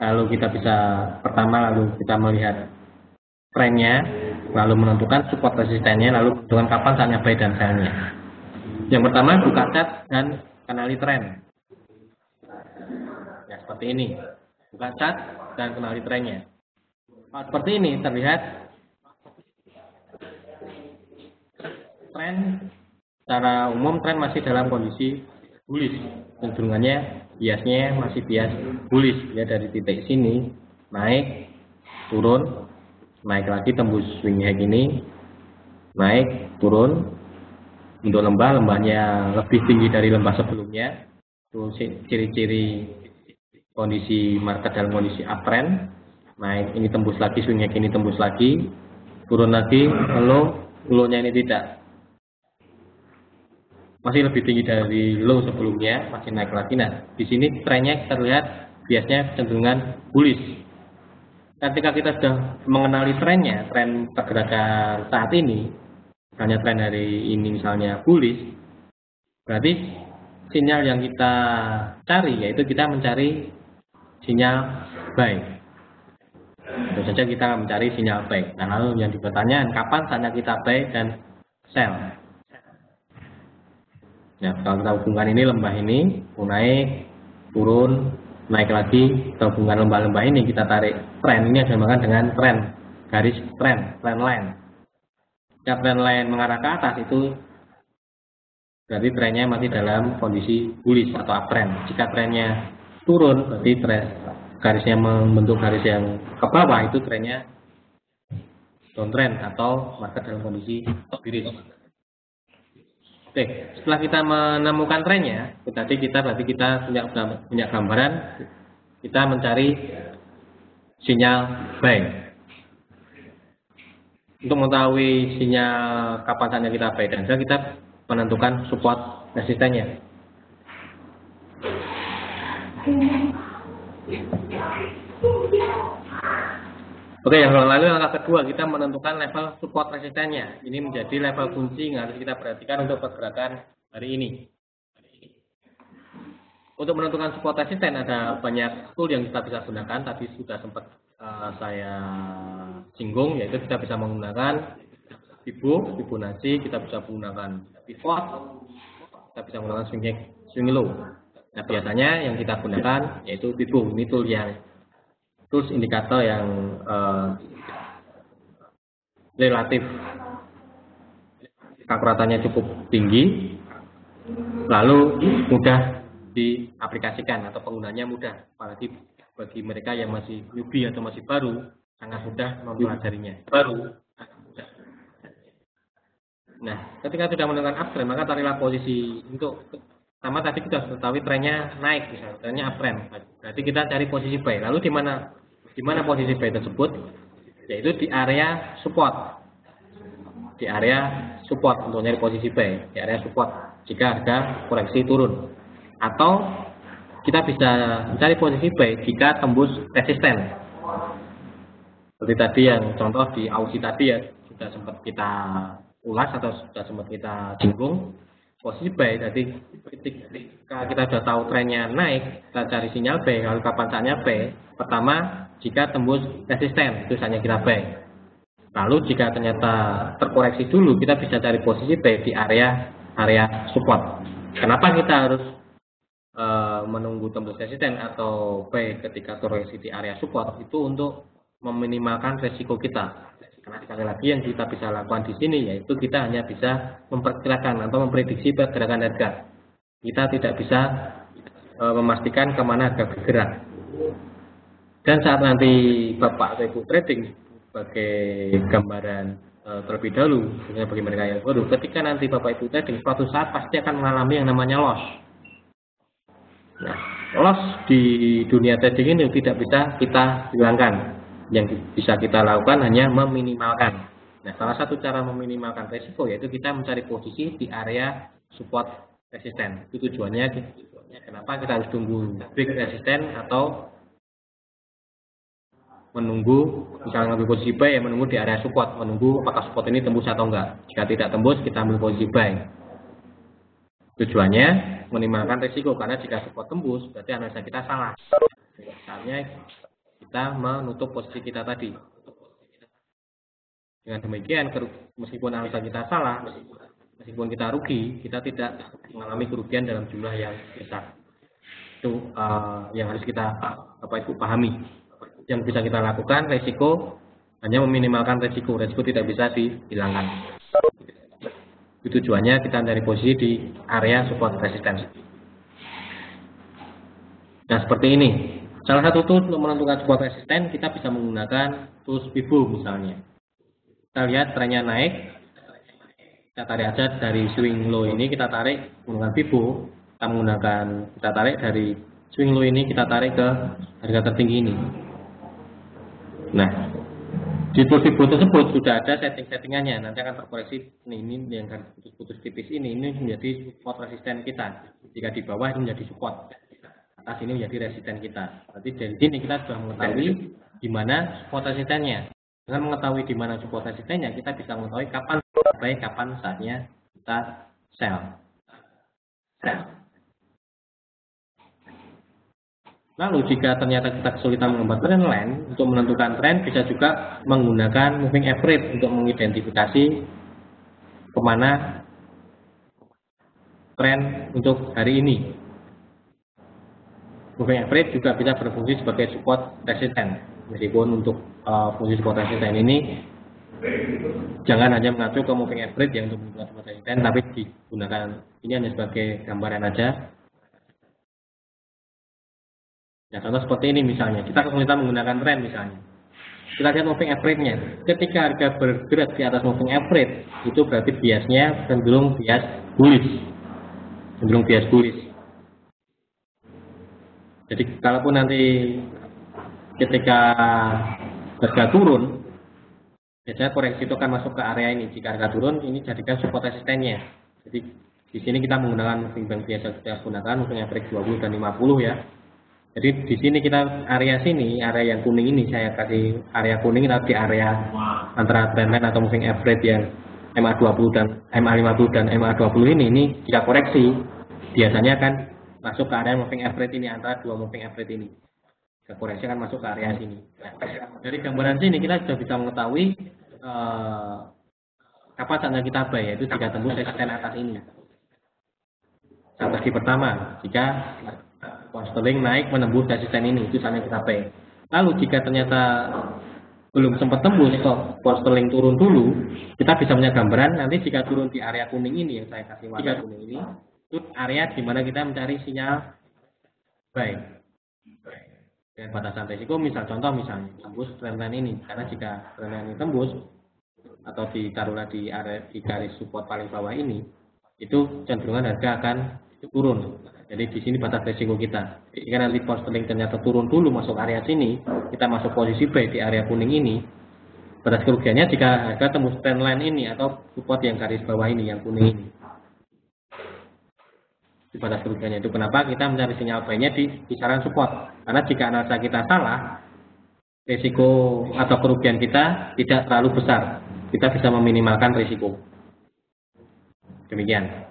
Lalu kita bisa lalu kita melihat trennya, lalu menentukan support resistennya, lalu menentukan kapan saatnya buy dan sell-nya. Yang pertama buka chart dan kenali tren. Ya, seperti ini. Buka chart dan kenali trennya. Seperti ini terlihat tren secara umum tren masih dalam kondisi bullish, cenderungannya biasnya masih bias bullish ya, dari titik sini naik turun naik lagi tembus swing high ini naik turun untuk lembahnya lebih tinggi dari lembah sebelumnya. Itu ciri-ciri kondisi market dalam kondisi uptrend. Naik ini tembus lagi swing high ini tembus lagi turun lagi lalu low-nya ini tidak, masih lebih tinggi dari low sebelumnya, masih naik lagi. Nah, di sini trennya terlihat biasanya cenderungan bullish. Ketika kita sudah mengenali trennya, tren pergerakan saat ini, misalnya tren hari ini misalnya bullish, berarti sinyal yang kita cari yaitu kita mencari sinyal buy. Tentu saja kita mencari sinyal buy. Nah, lalu yang dipertanyaan kapan saatnya kita buy dan sell. Nah, kalau kita hubungkan ini lembah ini naik, turun, naik lagi, kita hubungkan lembah-lembah ini kita tarik tren ini dinamakan dengan tren garis trend line. Jika trend line mengarah ke atas itu berarti trennya masih dalam kondisi bullish atau uptrend. Jika trennya turun berarti garisnya membentuk garis yang ke bawah itu trennya downtrend atau market dalam kondisi bearish. Oke, setelah kita menemukan trennya, berarti kita punya gambaran, kita mencari sinyal buy. Untuk mengetahui sinyal kapan saatnya kita buy dan sell, kita menentukan support resistennya. Oke, yang lalu langkah kedua kita menentukan level support resistennya. Ini menjadi level kunci yang harus kita perhatikan untuk pergerakan hari ini. Untuk menentukan support resisten ada banyak tool yang kita bisa gunakan. Tadi sudah sempat saya singgung, yaitu kita bisa menggunakan Fibonacci, kita bisa menggunakan pivot, kita bisa menggunakan swing low. Nah, biasanya yang kita gunakan yaitu Fibo. Ini tool yang tools indikator yang relatif akuratannya cukup tinggi, lalu mudah diaplikasikan atau penggunanya mudah, apalagi bagi mereka yang masih newbie atau masih baru, sangat mudah mempelajarinya. Nah, ketika sudah menentukan uptrend, maka tarilah posisi untuk sama tadi kita sudah tahu trennya naik, misalnya trennya uptrend. Berarti kita cari posisi buy. Lalu di mana posisi buy tersebut? Yaitu di area support. Di area support untuk nyari posisi buy, di area support jika harga koreksi turun. Atau kita bisa mencari posisi buy jika tembus resisten. Seperti tadi yang contoh di Aussie tadi ya, sudah sempat kita ulas atau sudah sempat kita singgung. Posisi buy, jadi ketika kita sudah tahu trennya naik, kita cari sinyal buy. Lalu kapan saatnya buy? Pertama, jika tembus resisten, itu saatnya kita buy. Lalu jika ternyata terkoreksi dulu, kita bisa cari posisi buy di area support. Kenapa kita harus menunggu tembus resisten atau buy ketika koreksi di area support? Itu untuk meminimalkan resiko kita. Karena sekali lagi yang kita bisa lakukan di sini yaitu kita hanya bisa memperkirakan atau memprediksi pergerakan harga. kita tidak bisa memastikan kemana harga bergerak. Dan saat nanti Bapak atau Ibu trading sebagai gambaran terlebih dahulu, bagi mereka yang baru, ketika nanti Bapak Ibu trading suatu saat pasti akan mengalami yang namanya loss. Nah, loss di dunia trading ini tidak bisa kita hilangkan. Yang bisa kita lakukan hanya meminimalkan. Nah, salah satu cara meminimalkan resiko yaitu kita mencari posisi di area support resisten. Itu tujuannya kenapa kita harus tunggu break resisten atau menunggu, misalnya ngambil posisi buy, menunggu di area support, menunggu apakah support ini tembus atau enggak. Jika tidak tembus, kita ambil posisi buy. Tujuannya meminimalkan risiko, karena jika support tembus, berarti analisa kita salah. Saatnya kita menutup posisi kita tadi. Dengan demikian, meskipun analisa kita salah, meskipun kita rugi, kita tidak mengalami kerugian dalam jumlah yang besar. Itu yang harus kita pahami. Yang bisa kita lakukan, resiko hanya meminimalkan resiko tidak bisa dihilangkan. Itu tujuannya kita dari posisi di area support resistance. Nah, seperti ini. Salah satu tools untuk menentukan support resisten, kita bisa menggunakan tools FIBO misalnya. Kita lihat trennya naik, kita tarik aja dari swing low ini, kita tarik menggunakan FIBO. Kita tarik dari swing low ini, kita tarik ke harga tertinggi ini. Nah, di tools FIBO tersebut sudah ada setting-settingannya, nanti akan terkoreksi. Ini yang putus-putus tipis ini menjadi support resisten kita. Jika di bawah ini menjadi support. Atas ini menjadi resisten kita. Berarti dari sini kita sudah mengetahui di mana support resistennya. Dengan mengetahui di mana support resistennya, kita bisa mengetahui kapan buy, kapan saatnya kita sell. Lalu jika ternyata kita kesulitan menggambar trend line, untuk menentukan tren bisa juga menggunakan moving average untuk mengidentifikasi kemana tren untuk hari ini. Moving average juga bisa berfungsi sebagai support resisten. Meskipun untuk fungsi support resisten ini jangan hanya mengacu ke moving average yang untuk menggunakan support resisten, tapi digunakan ini hanya sebagai gambaran aja. Ya, contoh seperti ini misalnya, kita kesulitan menggunakan tren misalnya. Kita lihat moving average-nya. Ketika harga bergerak di atas moving average, itu berarti biasnya cenderung bias bullish. Jadi kalaupun nanti ketika harga turun, biasanya koreksi itu akan masuk ke area ini. Jika harga turun, ini jadikan support resistennya. Jadi di sini kita menggunakan moving bank biasa kita gunakan moving average 20 dan 50 ya. Jadi di sini kita area sini, area yang kuning ini saya kasih area kuning, tapi area antara trendline atau moving average yang MA20 dan MA50 dan MA20 ini jika koreksi biasanya akan masuk ke area moving average ini, antara dua moving average ini. Koreksi akan masuk ke area sini. Nah, dari gambaran sini kita sudah bisa mengetahui kapan saatnya kita buy, yaitu jika tembus resisten atas ini. Strategi pertama, jika pound sterling naik menembus resisten ini, itu saatnya kita buy. Lalu jika ternyata belum sempat tembus, pound sterling turun dulu, kita bisa punya gambaran nanti jika turun di area kuning ini yang saya kasih warna kuning ini. Itu area di mana kita mencari sinyal buy dengan batasan risiko. Contoh misalnya tembus trendline ini, karena jika trendline ini tembus atau ditaruhlah di area di garis support paling bawah ini, itu cenderungan harga akan turun. Jadi di sini batas risiko kita. Jika nanti pound sterling ternyata turun dulu masuk area sini, kita masuk posisi buy di area kuning ini. Batas kerugiannya jika harga tembus trendline ini atau support yang garis bawah ini yang kuning ini. Batas kerugiannya itu kenapa kita mencari sinyal buy-nya di kisaran support, karena jika analisa kita salah, risiko atau kerugian kita tidak terlalu besar, kita bisa meminimalkan risiko. Demikian.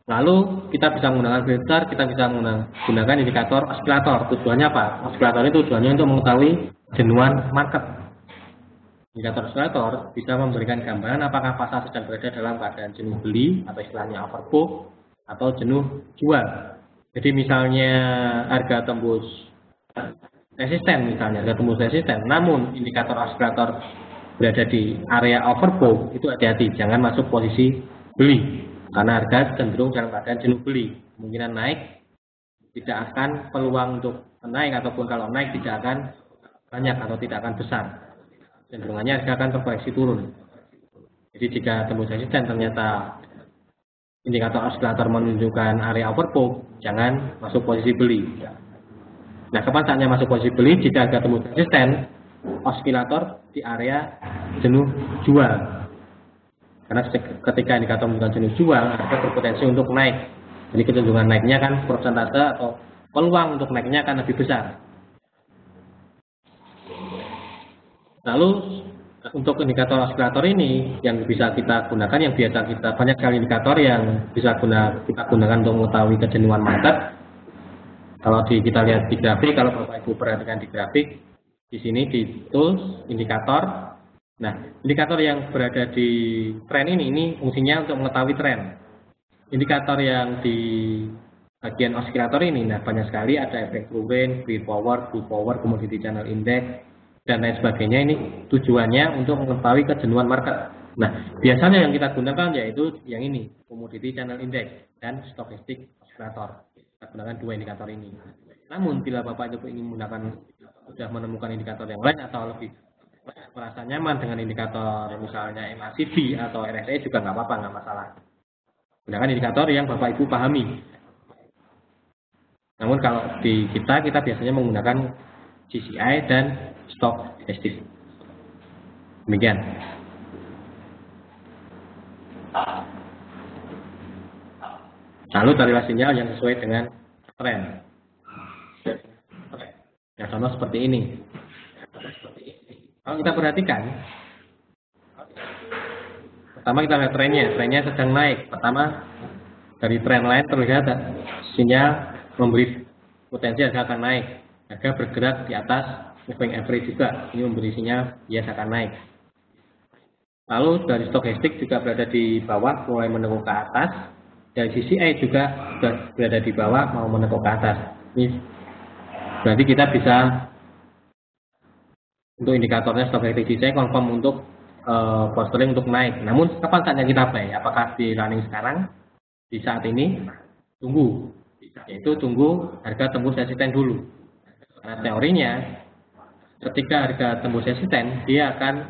Lalu kita bisa menggunakan filter, kita bisa menggunakan indikator osilator. Tujuannya apa? Osilator itu tujuannya untuk mengetahui jenuan market. Indikator osilator bisa memberikan gambaran apakah pasar sedang berada dalam keadaan jenuh beli atau istilahnya overbought atau jenuh jual. Jadi misalnya harga tembus resisten, namun indikator osilator berada di area overbought, itu hati-hati, jangan masuk posisi beli. karena harga cenderung dalam keadaan jenuh beli. Kemungkinan naik tidak akan peluang untuk naik, ataupun kalau naik tidak akan banyak atau tidak akan besar. Cenderungannya harga akan terkoreksi turun. Jadi jika tembus resisten ternyata indikator osilator menunjukkan area overbought, jangan masuk posisi beli. Nah, kapan saatnya masuk posisi beli? Jika harga tembus resisten, osilator di area jenuh jual. Karena ketika indikator menunjukkan jenuh jual, harga berpotensi untuk naik. Jadi kecenderungan naiknya kan persentase atau peluang untuk naiknya akan lebih besar. Lalu untuk indikator osilator ini yang bisa kita gunakan, yang biasa kita banyak sekali indikator yang bisa kita gunakan untuk mengetahui kejenuhan market. Kalau kita lihat di grafik, kalau Bapak Ibu perhatikan di grafik, di sini di tools indikator. Nah, indikator yang berada di tren ini fungsinya untuk mengetahui tren. Indikator yang di bagian osilator ini, nah banyak sekali ada efek true range, blue power, commodity channel index, dan lain sebagainya. Ini tujuannya untuk mengetahui kejenuhan market. Nah, biasanya yang kita gunakan yaitu yang ini, commodity channel index dan stochastic oscillator. Kita gunakan dua indikator ini. Namun bila Bapak Ibu ingin menggunakan, sudah menemukan indikator yang lain atau lebih merasa nyaman dengan indikator misalnya MACD atau RSI juga nggak apa-apa, nggak masalah. Gunakan indikator yang Bapak Ibu pahami. Namun kalau di kita biasanya menggunakan GCI dan stochastic. Demikian. Lalu carilah sinyal yang sesuai dengan tren. Ya, contoh seperti ini. Kalau kita perhatikan, pertama kita lihat trennya sedang naik. Pertama, dari tren lain terlihat sinyal memberi potensi harga akan naik. Harga bergerak di atas moving average juga, ini memberi sinyal bias akan naik. Lalu dari stochastic juga berada di bawah, mulai menekuk ke atas. Dari CCI juga berada di bawah, mau menekuk ke atas. Ini berarti kita bisa untuk indikatornya stochastic CCI confirm untuk posturing untuk naik. Namun kapan saatnya kita buy? Apakah di running sekarang? Di saat ini? Tunggu. Yaitu tunggu harga tembus resisten dulu. Karena teorinya ketika harga tembus resisten, dia akan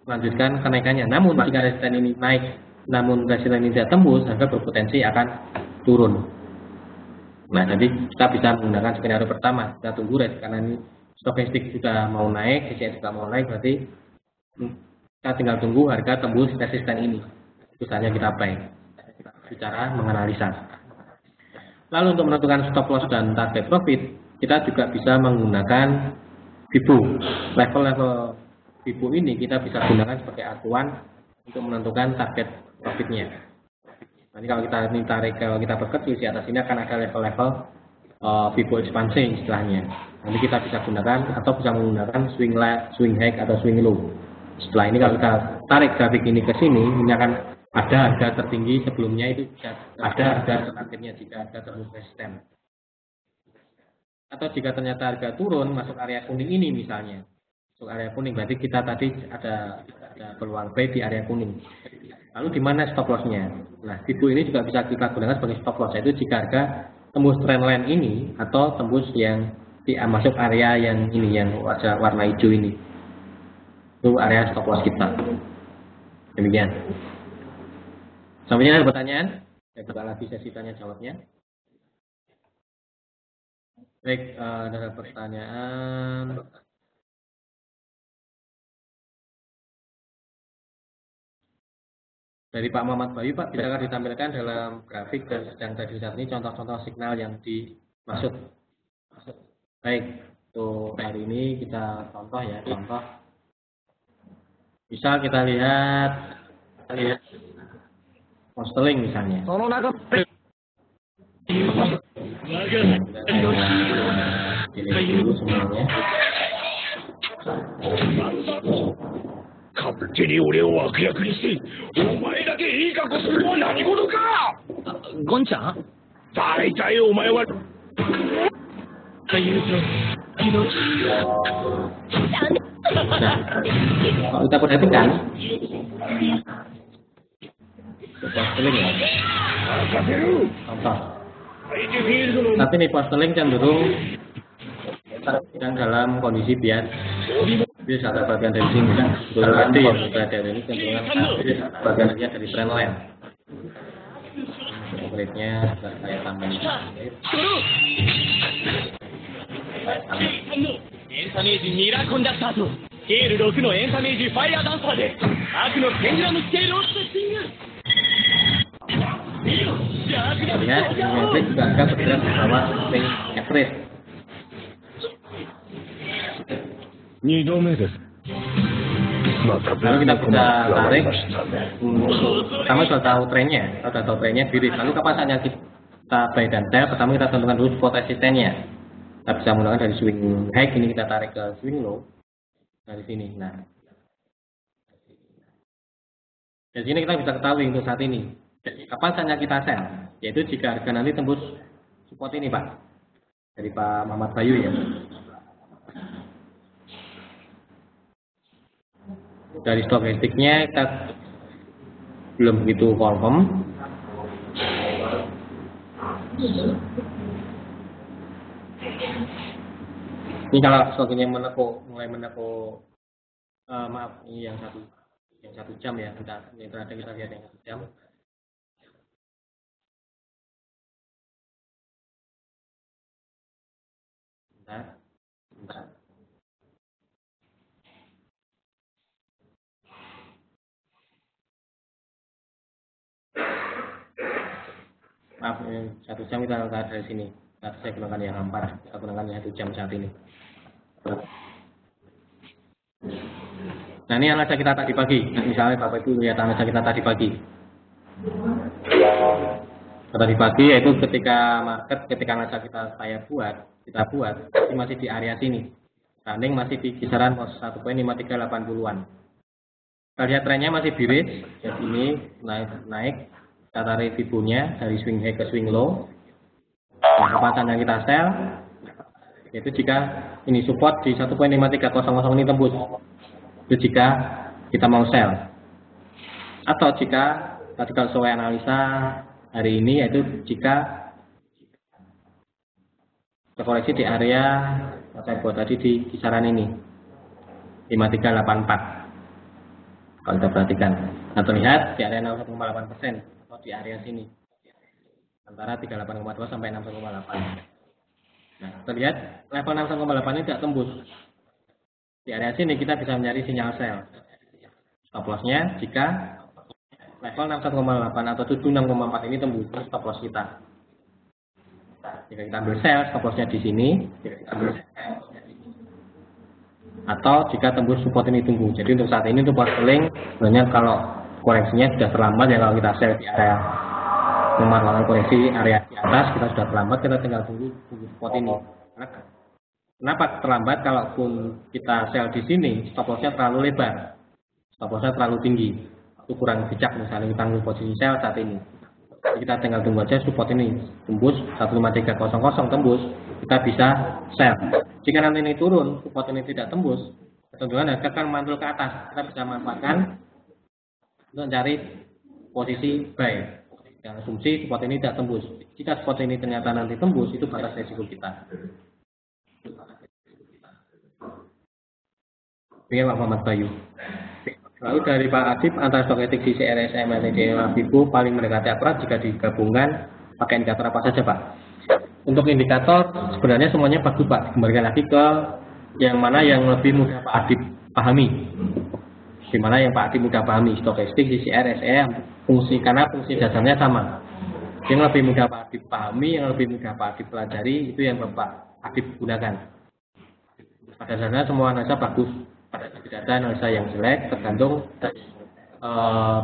melanjutkan kenaikannya. Namun jika resisten ini naik, namun resisten ini tidak tembus, harga berpotensi akan turun. Nah, jadi kita bisa menggunakan skenario pertama. Kita tunggu karena ini stochastic sudah mau naik, CCI juga mau naik, berarti kita tinggal tunggu harga tembus resisten ini. Misalnya kita buy. Bicara menganalisa. Lalu untuk menentukan stop loss dan target profit, kita juga bisa menggunakan FIBO. Level-level FIBO ini kita bisa gunakan sebagai acuan untuk menentukan target profitnya. Nanti kalau kita perkecil di atas ini akan ada level-level FIBO ekspansi istilahnya. Nanti kita bisa gunakan atau bisa menggunakan swing high atau swing low. Setelah ini kalau kita tarik grafik ini ke sini, ini akan ada harga tertinggi sebelumnya, itu ada harga targetnya jika harga tembus resisten. Atau jika ternyata harga turun masuk area kuning ini misalnya, masuk area kuning, berarti kita tadi ada peluang buy di area kuning. Lalu di mana stop lossnya? Nah, FIBO ini juga bisa kita gunakan sebagai stop loss, yaitu jika harga tembus trendline ini atau tembus yang masuk area yang ini, yang warna hijau ini, itu area stop loss kita. Demikian. Selanjutnya ada pertanyaan? Saya buka lagi sesi tanya jawabnya. Baik, ada pertanyaan. Dari Pak Muhammad Bayu, Pak, bisakah ditampilkan dalam grafik dan sedang tadi saat ini contoh-contoh signal yang dimaksud? Baik, untuk hari ini kita contoh ya, contoh. Bisa kita lihat Posteling misalnya. Pilih dulu semuanya. 勝手に俺を悪役にしてお前だけいい格好するのは何事か。ゴンちゃん、大体お前はというとNah, kalau kita perhatikan posteling ya. 任せる Contoh. 相手フィールドの Tapi nih posteling cenderung yang dalam kondisi bias. 帯も Bisa ada bagian dari sini kan. Dulu nanti yang berada dari ini cenderung bagiannya dari trend line. Grade-nya saya tambahin. エンタメージミラーコンダクターとスケール6のエンタメージファイアダンサーで悪のペンデュラムスケールをセッティング Lihat, ini metric juga agak bergerak di bawah swing average. 2度目です。また Lalu kita bisa tarik, pertama sudah tahu trennya, sudah tahu trennya diri. Lalu kapan saatnya kita buy dan sell? Pertama kita tentukan dulu support resistennya. Kita bisa menggunakan dari swing high, ini kita tarik ke swing low dari sini. Nah, dari sini kita bisa ketahui untuk saat ini. Kapan saatnya kita sell? Yaitu jika harga nanti tembus support ini, Pak, dari Pak Muhammad Bayu ya. Dari stokastiknya kita belum begitu confirm. Ini kalau stoknya mulai menekuk, maaf, ini yang satu jam ya. Bentar, yang terakhir kita lihat yang 1 jam. Bentar. Maaf, 1 jam kita lihat dari sini. Saya gunakan yang 4, kita gunakan yang 1 jam saat ini. Nah, ini analisa kita tadi pagi. Nah, misalnya Bapak Ibu lihat analisa kita tadi pagi. Tadi pagi yaitu ketika analisa kita buat, masih di area sini. Running masih di kisaran 1.5380-an. Kita lihat trennya masih bearish, jadi ini naik. Kita tarik fibunya dari swing high ke swing low. Kapan yang kita sell? Yaitu jika ini support di 1.5300 ini tembus. Itu jika kita mau sell. Atau jika tadi kalau sesuai analisa hari ini yaitu jika terkoreksi di area saya buat tadi di kisaran ini 5384. Kalau kita perhatikan, nah terlihat di area 0,8% atau di area sini antara 38,2 sampai 61,8. Nah, terlihat level 61,8 ini tidak tembus. Di area sini kita bisa mencari sinyal sell. Stop loss-nya jika level 61,8 atau 76,4 ini tembus stop loss kita. Jika kita ambil sell, stop loss-nya di sini. Atau jika tembus support ini tunggu. Jadi untuk saat ini untuk posteling sebenarnya kalau koreksinya sudah terlambat ya, kalau kita sell di area memanfaatkan koreksi area di atas kita sudah terlambat, kita tinggal tunggu support ini. Kenapa terlambat? Kalaupun kita sell di sini, stop loss-nya terlalu lebar, stop loss-nya terlalu tinggi, itu kurang bijak. Misalnya kita ambil posisi sell saat ini, jadi kita tinggal tunggu aja support ini tembus 15300 tembus, kita bisa sell. Jika nanti ini turun, support ini tidak tembus, kecenderungan harga akan mantul ke atas, kita bisa manfaatkan untuk mencari posisi buy. Dengan asumsi support ini tidak tembus. Jika support ini ternyata nanti tembus, itu batas resiko kita. Ini Pak Muhammad Bayu. Lalu dari Pak Adib, antara stokastik di RSI dan FIBO paling mendekati akurat jika digabungkan pakai indikator apa saja, Pak? Untuk indikator sebenarnya semuanya bagus, Pak. Kembalikan lagi ke yang mana yang lebih mudah Pak Adib pahami. Di mana yang Pak Adib mudah pahami, stokastik, CCR, SE, karena fungsi dasarnya sama. Yang lebih mudah Pak Adib pahami, yang lebih mudah Pak Adib pelajari, itu yang Bapak Adib gunakan. Pada dasarnya semua analisa bagus, tidak ada analisa yang jelek, tergantung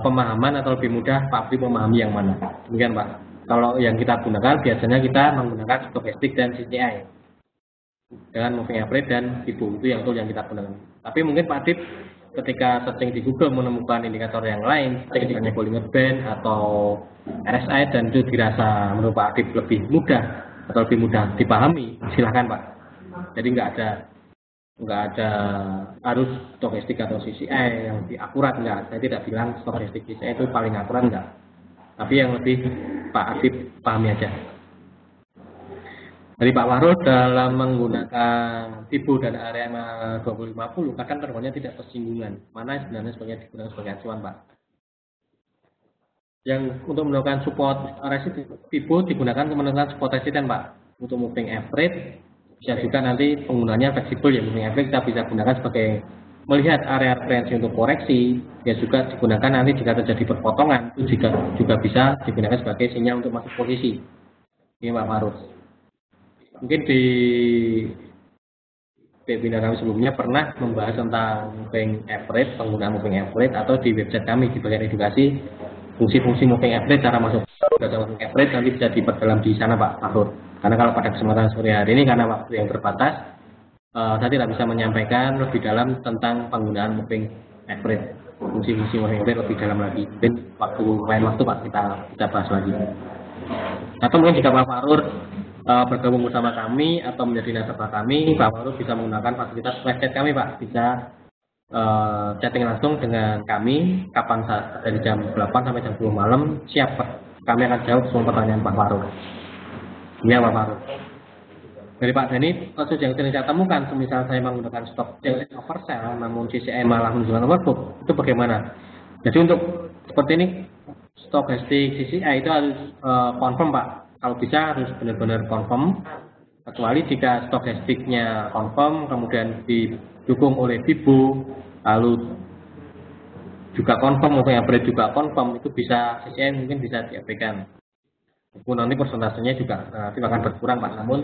pemahaman atau lebih mudah Pak Adib memahami yang mana. Demikian Pak. Kalau yang kita gunakan, biasanya kita menggunakan stokastik dan CCI. Dengan moving average dan FIBO, itu yang tool yang kita gunakan. Tapi mungkin Pak Adib ketika searching di Google menemukan indikator yang lain, seperti misalnya Bollinger Band atau RSI, dan itu dirasa menurut Pak Adib lebih mudah atau lebih mudah dipahami, silahkan Pak. Jadi nggak ada harus stokastik atau CCI yang lebih akurat, nggak. Saya tidak bilang stokastik CCI itu paling akurat, nggak. Tapi yang lebih Pak Afif pahami aja. Dari Pak Warul dalam menggunakan tibu dan area 2050 kadang terbanyak tidak tersinggungan. Mana sebenarnya sebagai digunakan sebagai acuan, Pak? Yang untuk melakukan support resisten tibu digunakan untuk menentukan support resisten, Pak. Untuk moving average bisa juga nanti penggunanya fleksibel ya, moving average kita bisa gunakan sebagai melihat area referensi untuk koreksi. Ya juga digunakan nanti jika terjadi perpotongan itu juga bisa digunakan sebagai sinyal untuk masuk posisi. Ini Pak Warul. Mungkin di webinar kami sebelumnya pernah membahas tentang moving average, penggunaan moving average, atau di website kami di bagian edukasi fungsi-fungsi moving average, cara masuk berdasarkan moving average nanti bisa diperdalam di sana Pak Fahrul. Karena kalau pada kesempatan sore hari ini karena waktu yang terbatas, saya tidak bisa menyampaikan lebih dalam tentang penggunaan moving average, fungsi-fungsi moving average lebih dalam lagi. Mungkin lain waktu Pak kita bahas lagi. Atau mungkin jika Pak Fahrul bergabung bersama kami atau menjadi nasabah kami, Pak Warul bisa menggunakan fasilitas flash chat kami, Pak. Bisa chatting langsung dengan kami kapan saat dari jam 8 sampai jam 10 malam siap, Pak. Kami akan jawab semua pertanyaan Pak Warul. Iya, Pak Warul. Dari Pak Dhani, kasus yang sering saya temukan, semisal saya menggunakan stok oversell namun CCI malah menunjukkan overbook, itu bagaimana? Jadi untuk seperti ini, stokastik CCI itu harus confirm, Pak. Kalau bisa harus benar-benar confirm, kecuali jika stokastiknya confirm, kemudian didukung oleh FIBO, lalu juga confirm, maupun average juga confirm, itu bisa CCI mungkin bisa diabaikan. Walaupun nanti persentasenya juga nanti akan berkurang, Pak. Namun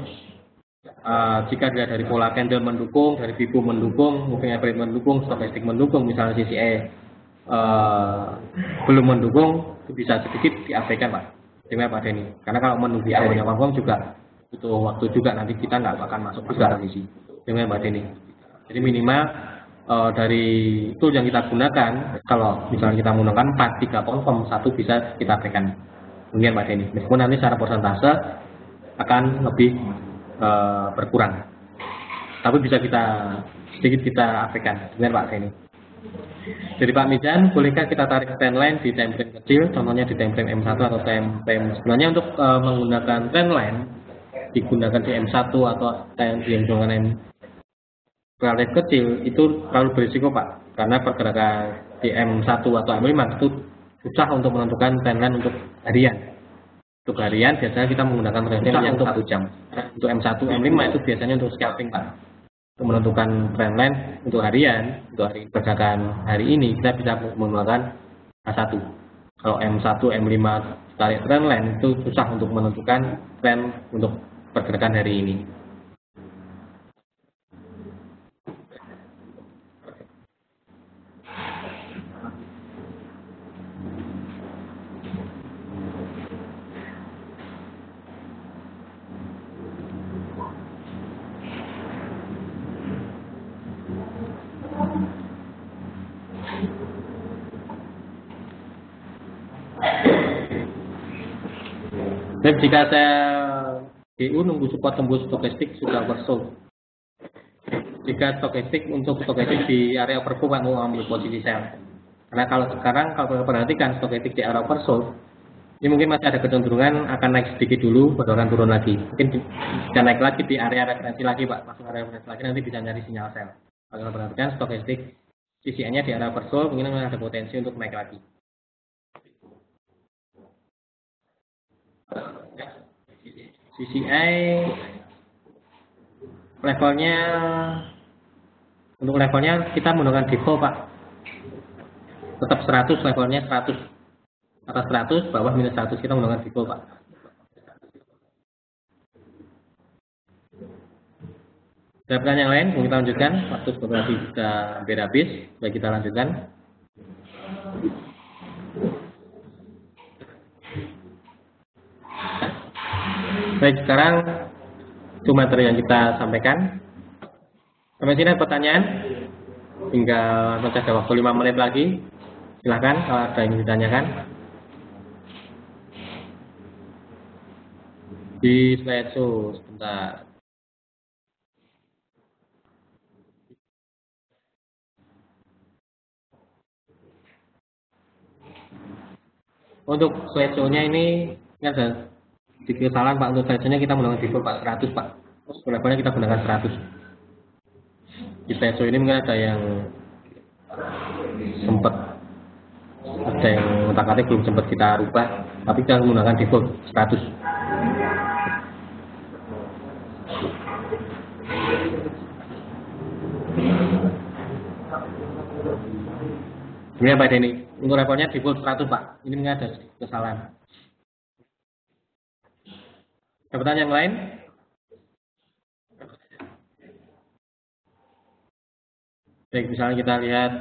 jika dia dari pola candle mendukung, dari FIBO mendukung, moving average mendukung, stokastik mendukung, misalnya CCI belum mendukung, itu bisa sedikit diabaikan, Pak. Dengan Pak Denny. Karena kalau menunggu awalnya confirm juga butuh waktu juga, nanti kita nggak akan masuk juga posisi dengan Pak Denny. Jadi minimal dari tool yang kita gunakan, kalau misalnya kita menggunakan 4-3 confirm, 1 bisa kita abaikan dengan Pak Denny. Meskipun nanti secara persentase akan lebih berkurang, tapi bisa sedikit kita abaikan dengan Pak Denny. Jadi Pak Mizan, bolehkah kita tarik trendline di time frame kecil, contohnya di time frame M1 atau time frame, sebenarnya untuk menggunakan trendline digunakan di M1 atau time yang dengan relatif kecil itu terlalu berisiko, Pak, karena pergerakan di M1 atau M5 itu susah untuk menentukan trendline untuk harian. Untuk harian biasanya kita menggunakan trendline yang 1 jam. Untuk M1, M5 itu biasanya untuk scalping, Pak. Untuk menentukan trendline untuk harian, untuk hari pergerakan hari ini kita bisa menggunakan A1. Kalau M1, M5 tarik trendline itu susah untuk menentukan trend untuk pergerakan hari ini. Dan jika saya GU nunggu support tembus stokastik sudah oversold. Jika stokastik untuk stokastik di area overbought mau ambil posisi sell. Karena kalau sekarang kalau perhatikan stokastik di area oversold, ini mungkin masih ada kecenderungan akan naik sedikit dulu, baru akan turun lagi. Mungkin bisa naik lagi di area referensi lagi, Pak. Masuk area referensi lagi nanti bisa nyari sinyal sell. Kalau perhatikan stokastik CCI-nya di area oversold, mungkin ada potensi untuk naik lagi. CCI levelnya, untuk levelnya kita menggunakan default, Pak. Tetap 100 levelnya, 100 atas 100, bawah minus 100 kita menggunakan default, Pak. Ada pertanyaan yang lain? Mau kita lanjutkan? Waktu sebentar sudah hampir habis. Baik, kita lanjutkan. Baik, sekarang itu materi yang kita sampaikan. Sampai sini ada pertanyaan? Tinggal masih ada waktu 5 menit lagi. Silahkan kalau ada yang ditanyakan. Di slideshow sebentar. Untuk slideshow-nya ini ada sedikit kesalahan Pak. Untuk slideshow-nya kita menggunakan default Pak 100 Pak. Levelnya kita gunakan 100. Di slideshow ini mungkin ada yang sempat ada yang otak-atik belum sempat kita rubah, tapi kita menggunakan default 100. Ini apa ini? Untuk levelnya default 100 Pak. Ini mungkin ada kesalahan. Ada pertanyaan yang lain? Baik, misalnya kita lihat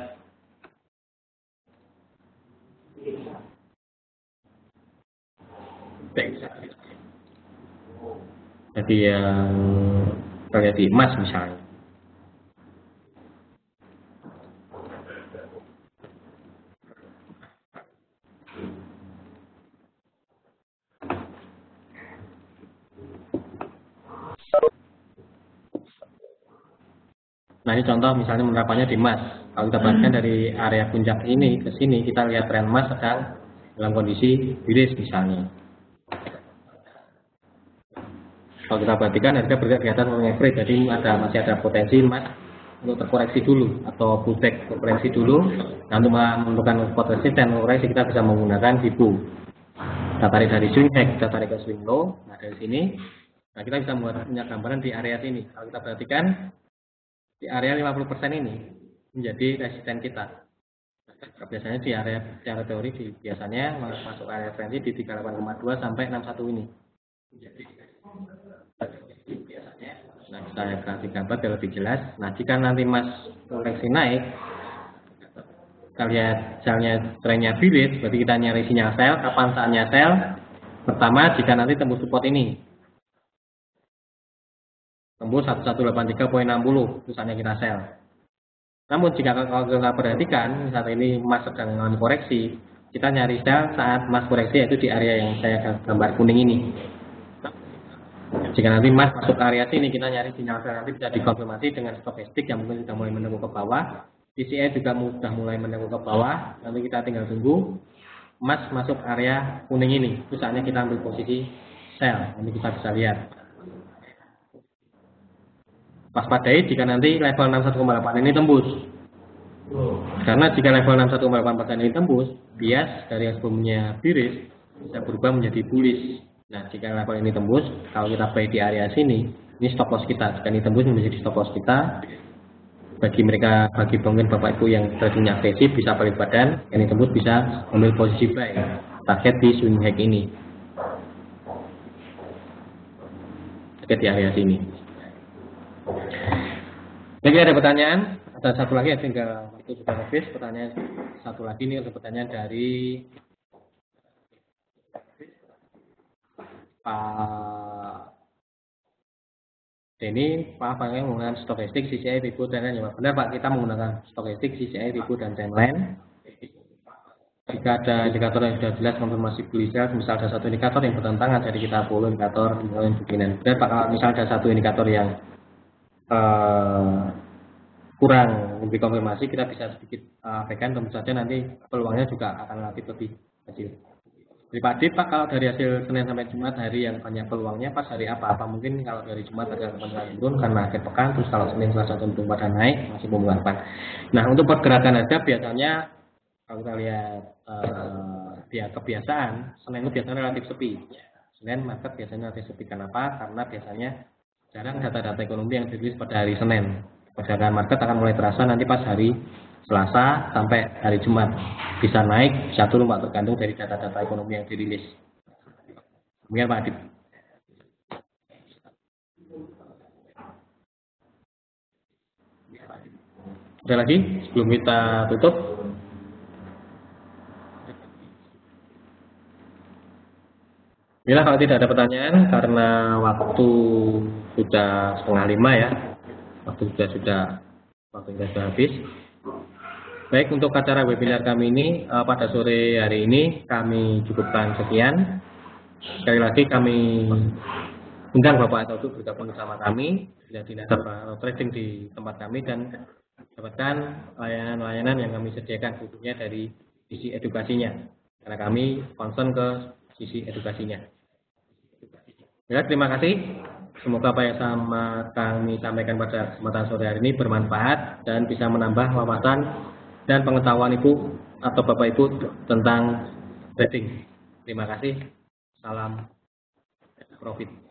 jadi yang terlihat di emas misalnya. Nah ini contoh misalnya menerapkannya di emas. Kalau kita perhatikan dari area puncak ini ke sini, kita lihat tren emas sedang dalam kondisi bearish misalnya. Kalau kita perhatikan harga bergerak di atas moving average, jadi masih ada potensi emas untuk terkoreksi dulu atau pullback koreksi dulu. Nah untuk menentukan support resistance koreksi kita bisa menggunakan FIBO. Kita tarik dari swing high, kita tarik ke swing low. Nah dari sini, nah kita bisa punya gambaran di area sini. Kalau kita perhatikan di area 50% ini menjadi resisten kita. Biasanya di area secara teori biasanya masuk area trend di 38,2 sampai 61 ini. Jadi biasanya, nah saya kasih gambar biar lebih jelas. Nah jika nanti Mas koreksi naik, kita lihat selnya trennya bearish, berarti kita nyari sinyal sell. Kapan saatnya sell? Pertama jika nanti tembus support ini, tembus 1183.60, itu saatnya kita sell. Namun jika kalau kita perhatikan saat ini Mas sedang mengalami koreksi, kita nyari sell saat Mas koreksi yaitu di area yang saya gambar kuning ini. Jika nanti Mas masuk area sini, kita nyari sinyal sell, nanti bisa dikonfirmasi dengan stokastik yang mungkin sudah mulai menengok ke bawah. DCI juga sudah mulai menengok ke bawah. Nanti kita tinggal tunggu Mas masuk area kuning ini. Itu saatnya kita ambil posisi sell. Nanti kita bisa lihat. Waspadai jika nanti level 61,8 ini tembus. Karena jika level 61,8% ini tembus, bias dari yang sebelumnya bearish bisa berubah menjadi bullish. Nah, jika level ini tembus, kalau kita buy di area sini, ini stop loss kita. Jika ini tembus menjadi stop loss kita. Bagi mungkin Bapak Ibu yang tradingnya agresif bisa balik badan, yang ini tembus bisa ambil posisi buy. Target di swing high ini. Target di area sini. Jadi ada pertanyaan? Ada satu lagi, tinggal itu sudah habis. Pertanyaan satu lagi ini ada pertanyaan dari Pak Denny. Pak Bang menggunakan stokastik, CCI, FIBO, dan lain-lain. Benar Pak, kita menggunakan stokastik, CCI, FIBO, dan lain-lain. Jika ada indikator yang sudah jelas konfirmasi beli sell, misal ada satu indikator yang bertentangan, jadi kita follow indikator yang beginian. Benar Pak, kalau misal ada satu indikator yang kurang memberi konfirmasi, kita bisa sedikit abaikan, tentu saja nanti peluangnya juga akan relatif lebih kecil. Jadi Pak Adit, Pak, kalau dari hasil Senin sampai Jumat hari yang banyak peluangnya pas hari apa? Apa mungkin kalau dari Jumat ada kemungkinan turun karena akhir pekan, terus kalau Senin Selasa cenderung pada naik, masih memungkinkan. Nah untuk pergerakan harga biasanya kalau kita lihat kebiasaan, Senin itu biasanya relatif sepi. Senin market biasanya relatif sepi. Kenapa? Karena biasanya jarang data-data ekonomi yang dirilis pada hari Senin. Pergerakan market akan mulai terasa nanti pas hari Selasa sampai hari Jumat. Bisa naik, bisa turun Pak, tergantung dari data-data ekonomi yang dirilis. Demikian Pak Adit. Ada lagi sebelum kita tutup? Bila kalau tidak ada pertanyaan, karena waktu sudah 4:30 ya, waktu sudah habis. Baik, untuk acara webinar kami ini pada sore hari ini kami cukupkan sekian. Sekali lagi kami undang Bapak atau bergabung bersama kami bila trading di tempat kami dan dapatkan layanan-layanan yang kami sediakan, khususnya dari sisi edukasinya. karena kami concern ke sisi edukasinya. Ya, terima kasih. Semoga apa yang kami sampaikan pada kesempatan sore hari ini bermanfaat dan bisa menambah wawasan dan pengetahuan Ibu atau Bapak Ibu tentang trading. Terima kasih. Salam profit.